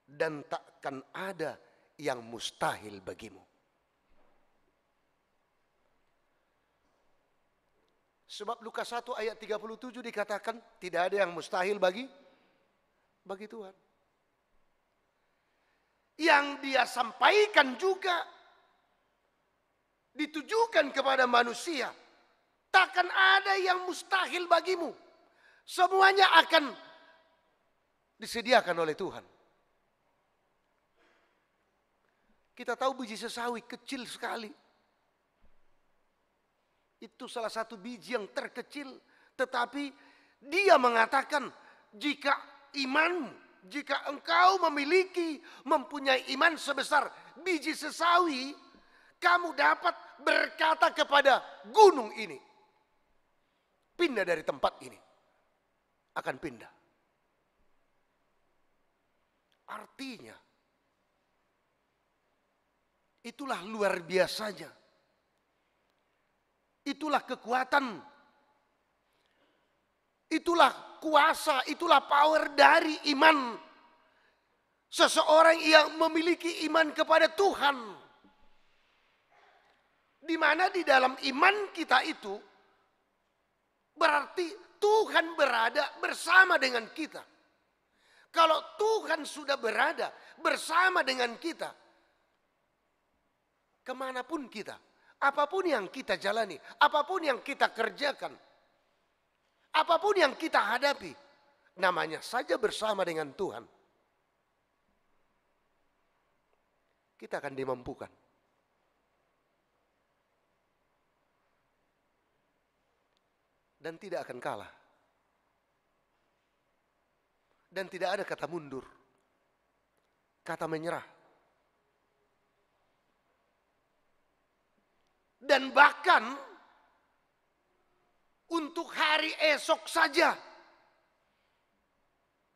dan takkan ada yang mustahil bagimu. Sebab Lukas 1 ayat 37 dikatakan tidak ada yang mustahil bagi Tuhan. Yang dia sampaikan juga ditujukan kepada manusia. Takkan ada yang mustahil bagimu. Semuanya akan disediakan oleh Tuhan. Kita tahu biji sesawi kecil sekali. Itu salah satu biji yang terkecil. Tetapi dia mengatakan, jika imanmu, jika engkau mempunyai iman sebesar biji sesawi, kamu dapat berkata kepada gunung ini, pindah dari tempat ini, akan pindah. Artinya, itulah luar biasanya. Itulah kekuatan, itulah kuasa, itulah power dari iman. Seseorang yang memiliki iman kepada Tuhan. Di mana di dalam iman kita itu, berarti Tuhan berada bersama dengan kita. Kalau Tuhan sudah berada bersama dengan kita, kemanapun kita, apapun yang kita jalani, apapun yang kita kerjakan, apapun yang kita hadapi, namanya saja bersama dengan Tuhan, kita akan dimampukan. Dan tidak akan kalah. Dan tidak ada kata mundur, kata menyerah. Dan bahkan untuk hari esok saja.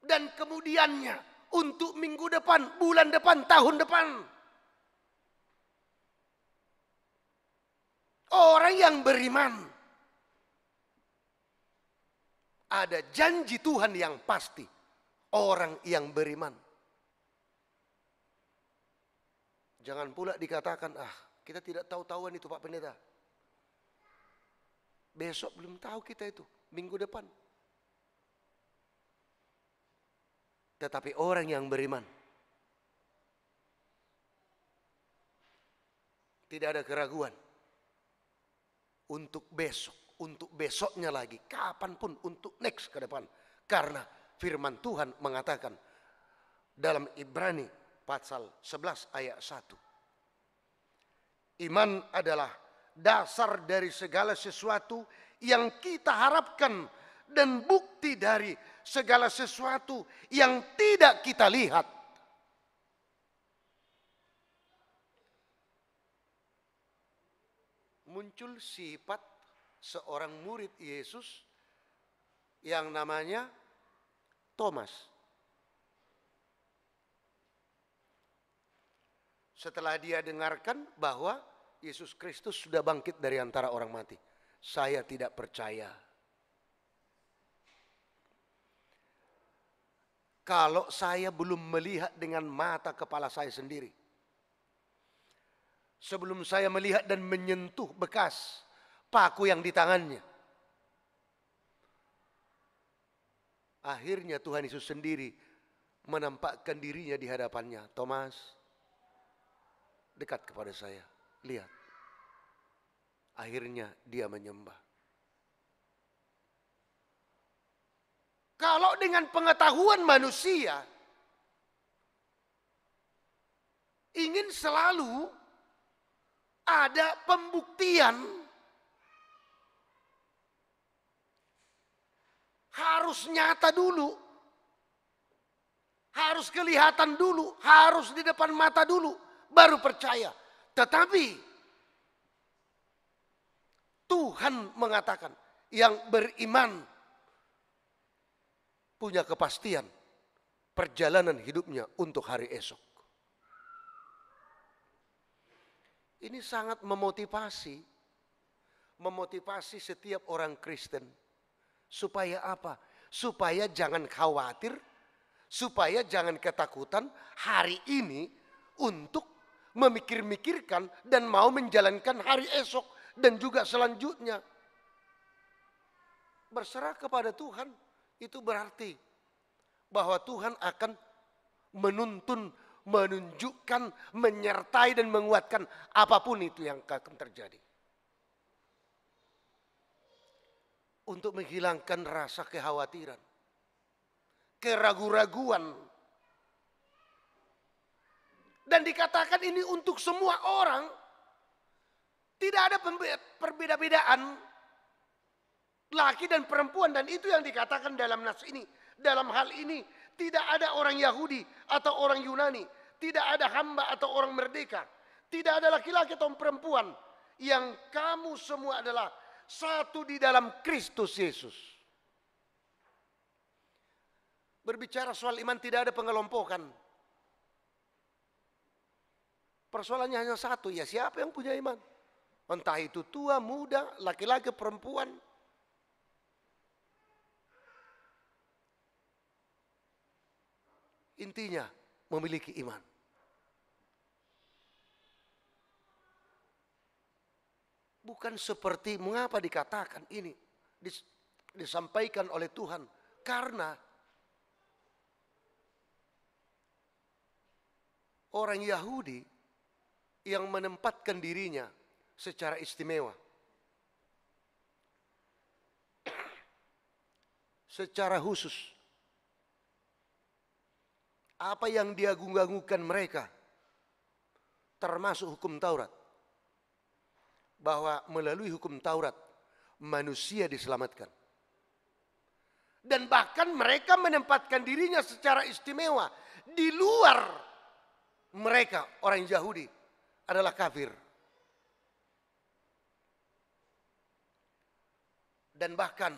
Dan kemudiannya untuk minggu depan, bulan depan, tahun depan. Orang yang beriman, ada janji Tuhan yang pasti. Orang yang beriman. Jangan pula dikatakan, kita tidak tahu-tahuan itu Pak Pendeta. Besok belum tahu kita itu, minggu depan. Tetapi orang yang beriman, tidak ada keraguan untuk besok, untuk besoknya lagi, kapanpun, untuk next ke depan. Karena firman Tuhan mengatakan dalam Ibrani pasal 11 ayat 1. Iman adalah dasar dari segala sesuatu yang kita harapkan dan bukti dari segala sesuatu yang tidak kita lihat. Muncul sifat seorang murid Yesus yang namanya Thomas. Setelah dia dengarkan bahwa Yesus Kristus sudah bangkit dari antara orang mati, saya tidak percaya. Kalau saya belum melihat dengan mata kepala saya sendiri. Sebelum saya melihat dan menyentuh bekas paku yang di tangannya. Akhirnya Tuhan Yesus sendiri menampakkan dirinya di hadapannya. Thomas, dekat kepada saya. Lihat. Akhirnya dia menyembah. Kalau dengan pengetahuan manusia ingin selalu ada pembuktian, harus nyata dulu, harus kelihatan dulu, harus di depan mata dulu, baru percaya. Tetapi Tuhan mengatakan yang beriman punya kepastian perjalanan hidupnya untuk hari esok. Ini sangat memotivasi setiap orang Kristen. Supaya apa? Supaya jangan khawatir, supaya jangan ketakutan hari ini untuk memikir-mikirkan dan mau menjalankan hari esok dan juga selanjutnya. Berserah kepada Tuhan. Itu berarti bahwa Tuhan akan menuntun, menunjukkan, menyertai dan menguatkan apapun itu yang akan terjadi. Untuk menghilangkan rasa kekhawatiran, keraguan-raguan. Dan dikatakan ini untuk semua orang. Tidak ada perbeda-bedaan. Laki dan perempuan, dan itu yang dikatakan dalam nas ini. Dalam hal ini tidak ada orang Yahudi atau orang Yunani, tidak ada hamba atau orang merdeka, tidak ada laki-laki atau perempuan, yang kamu semua adalah satu di dalam Kristus Yesus. Berbicara soal iman tidak ada pengelompokan. Persoalannya hanya satu, ya siapa yang punya iman? Entah itu tua, muda, laki-laki, perempuan. Intinya memiliki iman. Bukan seperti mengapa dikatakan ini disampaikan oleh Tuhan. Karena orang Yahudi yang menempatkan dirinya secara istimewa, secara khusus, apa yang diagung-agungkan mereka, termasuk hukum Taurat, bahwa melalui hukum Taurat manusia diselamatkan. Dan bahkan mereka menempatkan dirinya secara istimewa di luar mereka, orang Yahudi adalah kafir. Dan bahkan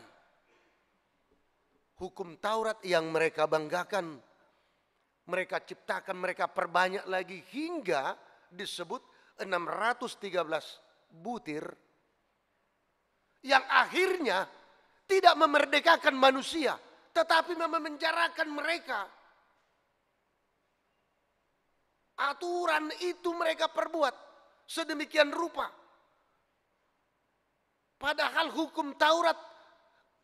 hukum Taurat yang mereka banggakan, mereka ciptakan, mereka perbanyak lagi hingga disebut 613 butir yang akhirnya tidak memerdekakan manusia, tetapi memenjarakan mereka. Aturan itu mereka perbuat sedemikian rupa. Padahal hukum Taurat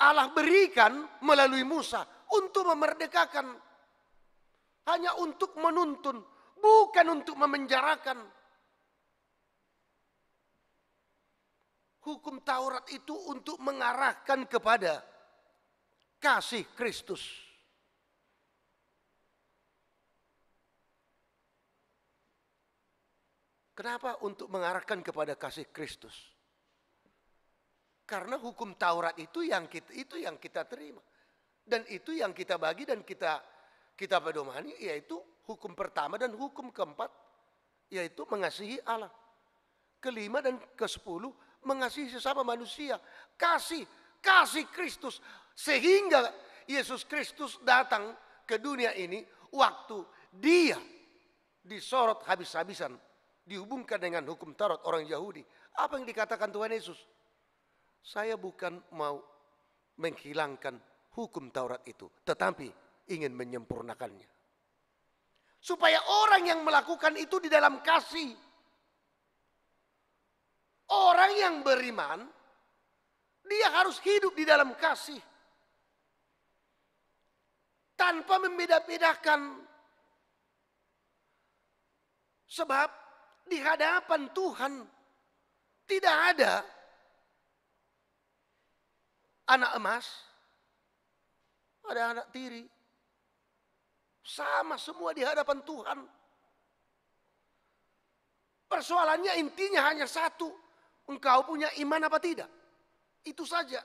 Allah berikan melalui Musa untuk memerdekakan. Hanya untuk menuntun, bukan untuk memenjarakan. Hukum Taurat itu untuk mengarahkan kepada kasih Kristus. Kenapa untuk mengarahkan kepada kasih Kristus? Karena hukum Taurat itu yang kita terima. Dan itu yang kita bagi dan kita pedomani, yaitu hukum pertama dan hukum keempat, yaitu mengasihi Allah. Kelima dan ke-10, mengasihi sesama manusia. Kasih Kristus. Sehingga Yesus Kristus datang ke dunia ini waktu dia disorot habis-habisan, dihubungkan dengan hukum Taurat orang Yahudi. Apa yang dikatakan Tuhan Yesus? Saya bukan mau menghilangkan hukum Taurat itu, tetapi ingin menyempurnakannya. Supaya orang yang melakukan itu di dalam kasih. Orang yang beriman, dia harus hidup di dalam kasih. Tanpa membeda-bedakan. Sebab di hadapan Tuhan tidak ada anak emas, ada anak tiri. Sama semua di hadapan Tuhan. Persoalannya intinya hanya satu. Engkau punya iman apa tidak? Itu saja.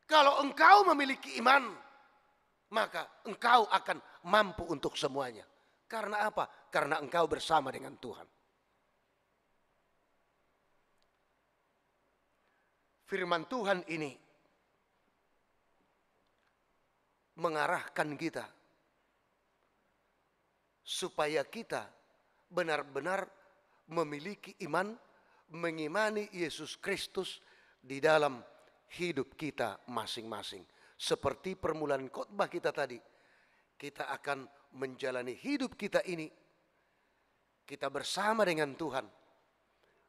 Kalau engkau memiliki iman, maka engkau akan mampu untuk semuanya. Karena apa? Karena engkau bersama dengan Tuhan. Firman Tuhan ini mengarahkan kita supaya kita benar-benar memiliki iman, mengimani Yesus Kristus di dalam hidup kita masing-masing. Seperti permulaan khotbah kita tadi, kita akan menjalani hidup kita ini, kita bersama dengan Tuhan.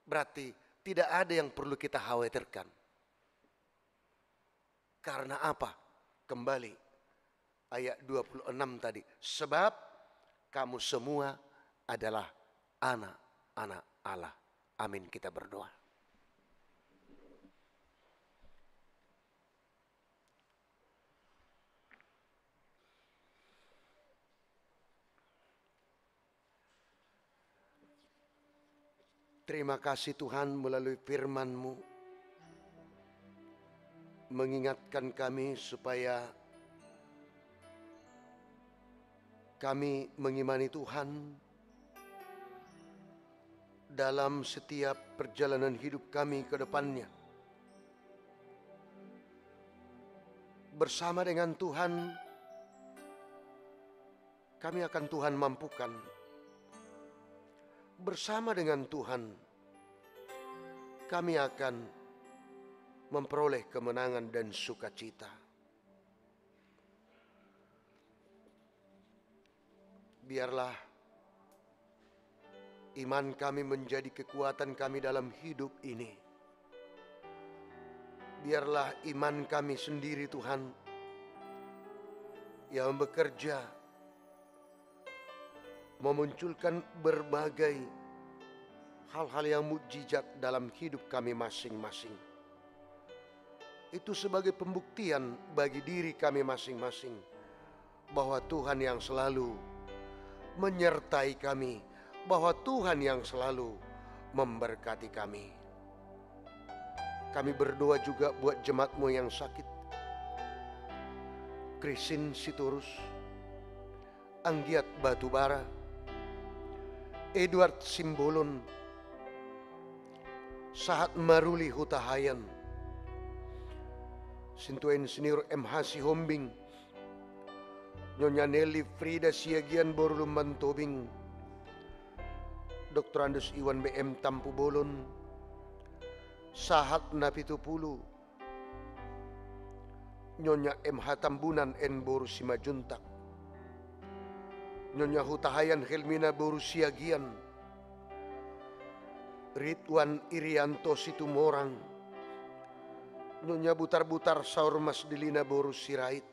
Berarti tidak ada yang perlu kita khawatirkan. Karena apa? Kembali ayat 26 tadi. Sebab kamu semua adalah anak-anak Allah. Amin, kita berdoa. Terima kasih Tuhan melalui firman-Mu mengingatkan kami supaya kami mengimani Tuhan dalam setiap perjalanan hidup kami ke depannya. Bersama dengan Tuhan, kami akan Tuhan mampukan. Bersama dengan Tuhan, kami akan memperoleh kemenangan dan sukacita. Biarlah iman kami menjadi kekuatan kami dalam hidup ini. Biarlah iman kami sendiri Tuhan yang bekerja memunculkan berbagai hal-hal yang mukjizat dalam hidup kami masing-masing. Itu sebagai pembuktian bagi diri kami masing-masing bahwa Tuhan yang selalu menyertai kami, bahwa Tuhan yang selalu memberkati kami. Kami berdoa juga buat jemaat-Mu yang sakit. Christine Sitorus, Anggiat Batubara, Edward Simbolon, Sahat maruli hutahayan, Sintu Insinyur MH Sihombing, Nyonya Nelly Frida Siagian Borulum Mantobing, Dr. Andes Iwan BM Tampu Bolon, Sahat Napitupulu, Nyonya MH Tambunan N Boru Simajuntak, Nyonya Hutahayan Helmina Boru Siagian, Ridwan Irianto Situmorang, Nyonya Butar-Butar Saur Mas Dilina Boru Sirait,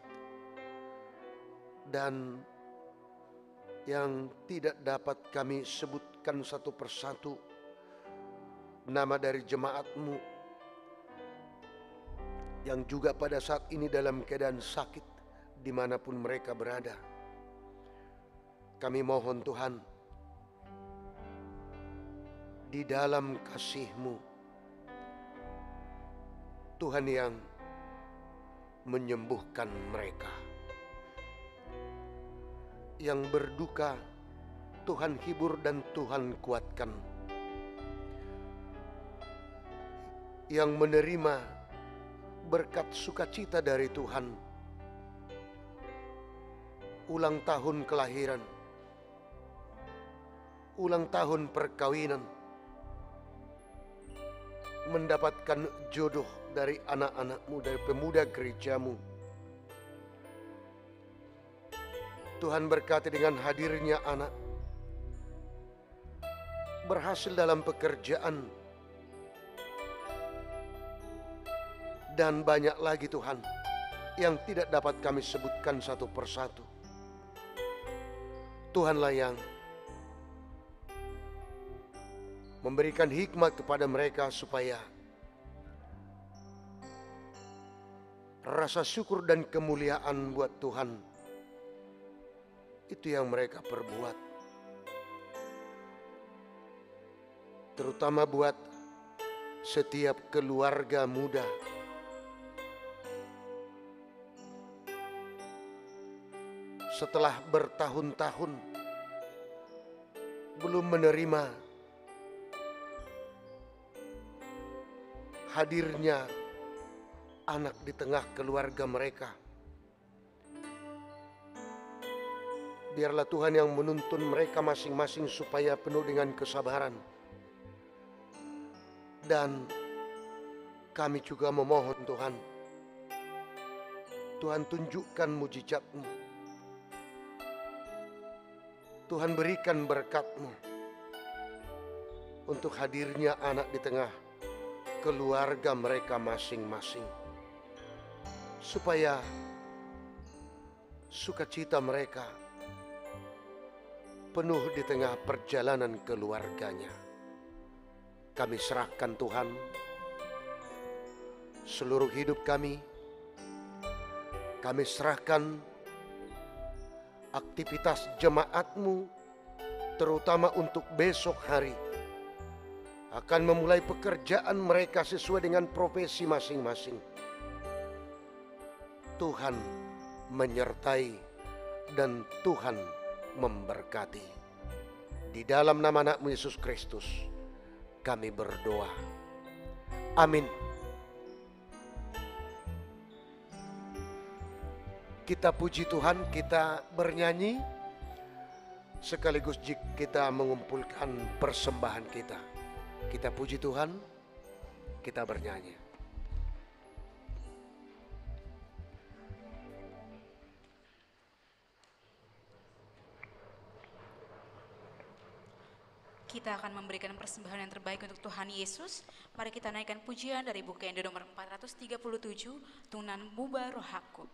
dan yang tidak dapat kami sebutkan satu persatu nama dari jemaat-Mu yang juga pada saat ini dalam keadaan sakit dimanapun mereka berada. Kami mohon Tuhan, di dalam kasih-Mu, Tuhan yang menyembuhkan mereka. Yang berduka, Tuhan hibur dan Tuhan kuatkan. Yang menerima berkat sukacita dari Tuhan, ulang tahun kelahiran, ulang tahun perkawinan, mendapatkan jodoh dari anak-anak-Mu, dari pemuda gereja-Mu. Tuhan berkati dengan hadirnya anak, berhasil dalam pekerjaan, dan banyak lagi Tuhan yang tidak dapat kami sebutkan satu persatu. Tuhanlah yang memberikan hikmat kepada mereka supaya rasa syukur dan kemuliaan buat Tuhan itu yang mereka perbuat. Terutama buat setiap keluarga muda setelah bertahun-tahun belum menerima hadirnya anak di tengah keluarga mereka. Biarlah Tuhan yang menuntun mereka masing-masing supaya penuh dengan kesabaran. Dan kami juga memohon Tuhan, Tuhan tunjukkan mujizat-Mu, Tuhan berikan berkat-Mu untuk hadirnya anak di tengah keluarga mereka masing-masing, supaya sukacita mereka penuh di tengah perjalanan keluarganya. Kami serahkan Tuhan seluruh hidup kami. Kami serahkan aktivitas jemaat-Mu, terutama untuk besok hari, akan memulai pekerjaan mereka sesuai dengan profesi masing-masing. Tuhan menyertai dan Tuhan memberkati. Di dalam nama anak-Mu Yesus Kristus kami berdoa. Amin. Kita puji Tuhan, kita bernyanyi sekaligus kita mengumpulkan persembahan kita. Kita puji Tuhan, kita bernyanyi. Kita akan memberikan persembahan yang terbaik untuk Tuhan Yesus. Mari kita naikkan pujian dari buku Ende nomor 437, Tunan Muba Rohaku.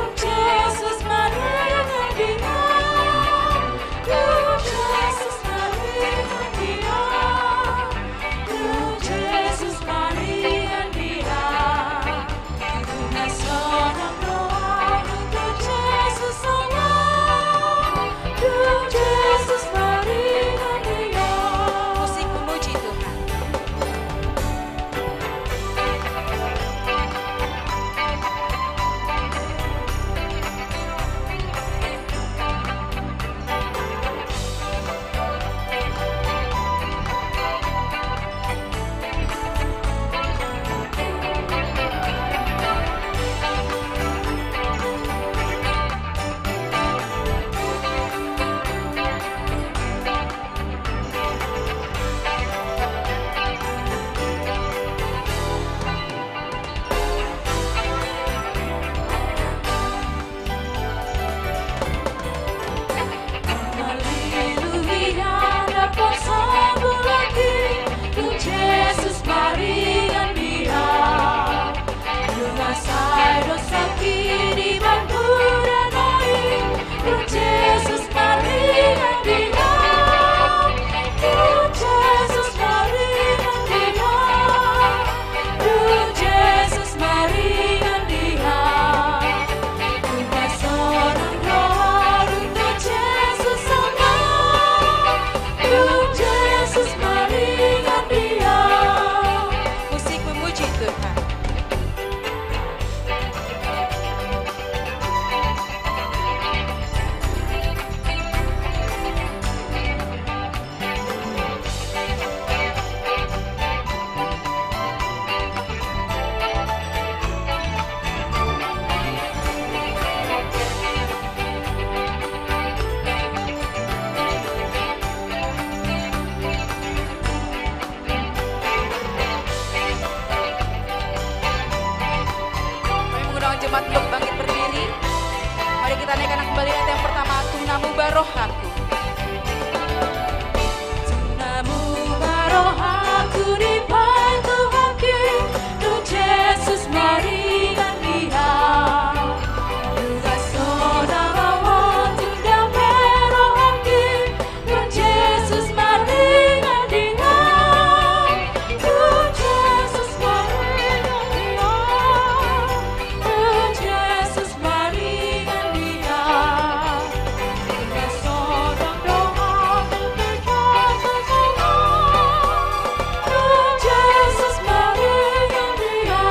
Jesus, Maria, jemaat untuk bangkit berdiri. Mari kita naikkan kembali ayat yang pertama, Tunamu Barohaku. Tunamu Barohaku dibantu Hakim, Roh Yesus mari dan Dia. Juga saudara waktu dan Roh Hakim, Roh Yesus mari dan Dia. Roh Yesus mari dan Dia. Roh Yesus mari dan Dia. Juga saudara doa untuk Roh Yesus mari dan Dia.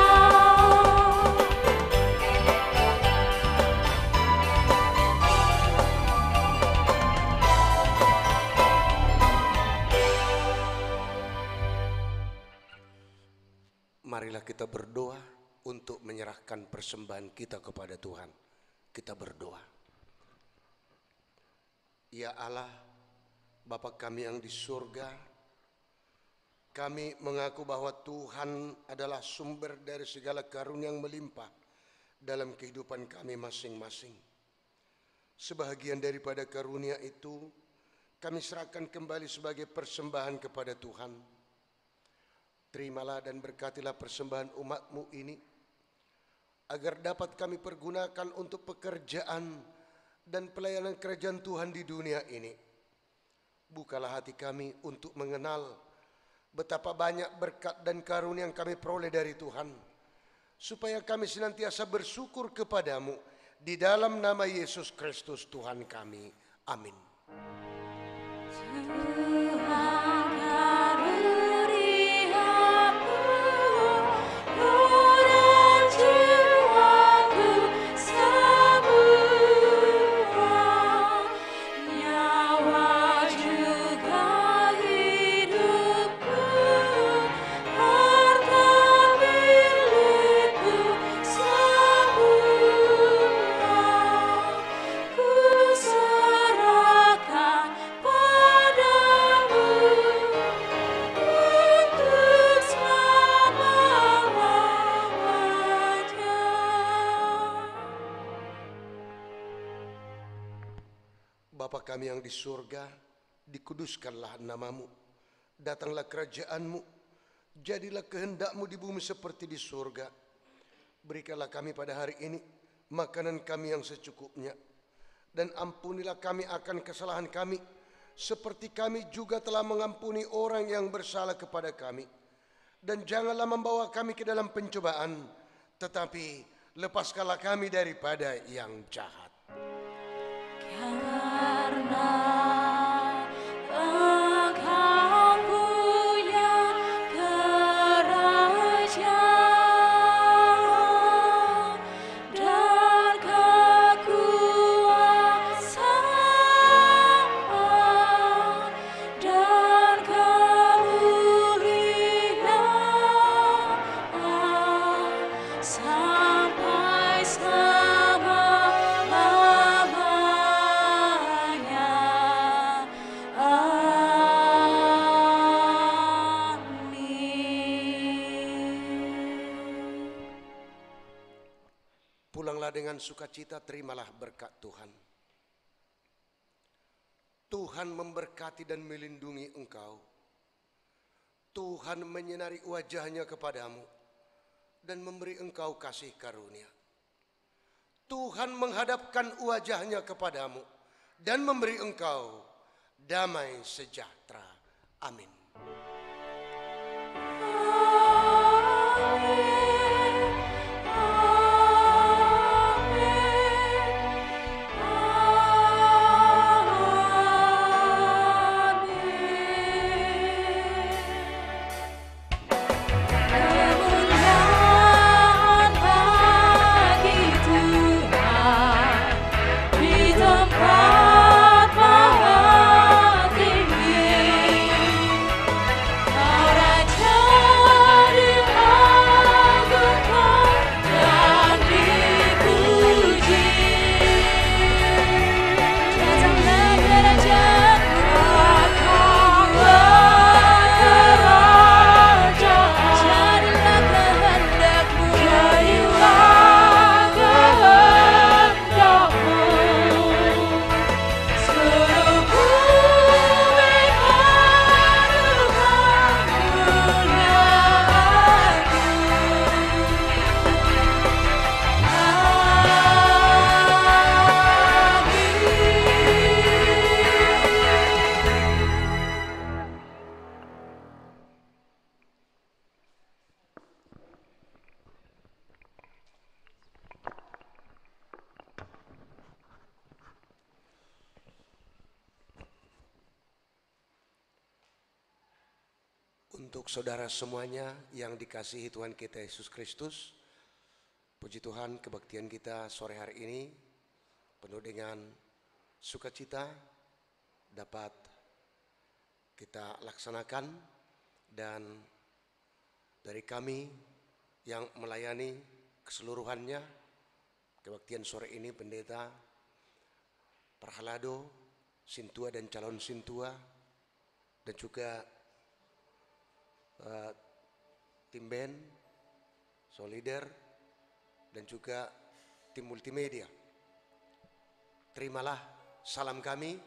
Marilah kita berdoa untuk menyerahkan persembahan kita kepada Tuhan. Kita berdoa. Ya Allah, Bapa kami yang di surga, kami mengaku bahwa Tuhan adalah sumber dari segala karunia yang melimpah dalam kehidupan kami masing-masing. Sebahagian daripada karunia itu kami serahkan kembali sebagai persembahan kepada Tuhan. Terimalah dan berkatilah persembahan umat-Mu ini, agar dapat kami pergunakan untuk pekerjaan dan pelayanan kerajaan Tuhan di dunia ini. Bukalah hati kami untuk mengenal betapa banyak berkat dan karunia yang kami peroleh dari Tuhan, supaya kami senantiasa bersyukur kepadamu di dalam nama Yesus Kristus Tuhan kami. Amin. Bapa kami yang di surga, dikuduskanlah namamu, datanglah kerajaanmu, jadilah kehendak-Mu di bumi seperti di surga. Berikanlah kami pada hari ini makanan kami yang secukupnya, dan ampunilah kami akan kesalahan kami, seperti kami juga telah mengampuni orang yang bersalah kepada kami. Dan janganlah membawa kami ke dalam pencobaan, tetapi lepaskanlah kami daripada yang jahat. Karena Engkau punya kerajaan dan kekuasaan dan kemuliaan sampai selama-lamanya. Pulanglah dengan sukacita, terimalah berkat Tuhan. Tuhan memberkati dan melindungi engkau. Tuhan menyinari wajahnya kepadamu dan memberi engkau kasih karunia. Tuhan menghadapkan wajahnya kepadamu dan memberi engkau damai sejahtera. Amin. Kemuliaan bagi Tuhan di tempat maha tinggi. Kau Raja Untuk saudara semuanya yang dikasihi Tuhan kita Yesus Kristus, puji Tuhan kebaktian kita sore hari ini penuh dengan sukacita dapat kita laksanakan, dan dari kami yang melayani keseluruhannya kebaktian sore ini, pendeta, Parhalado, Sintua dan calon Sintua, dan juga tim band, Solider, dan juga tim multimedia. Terimalah salam kami,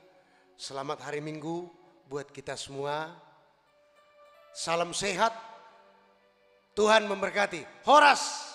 selamat hari Minggu buat kita semua. Salam sehat, Tuhan memberkati. Horas.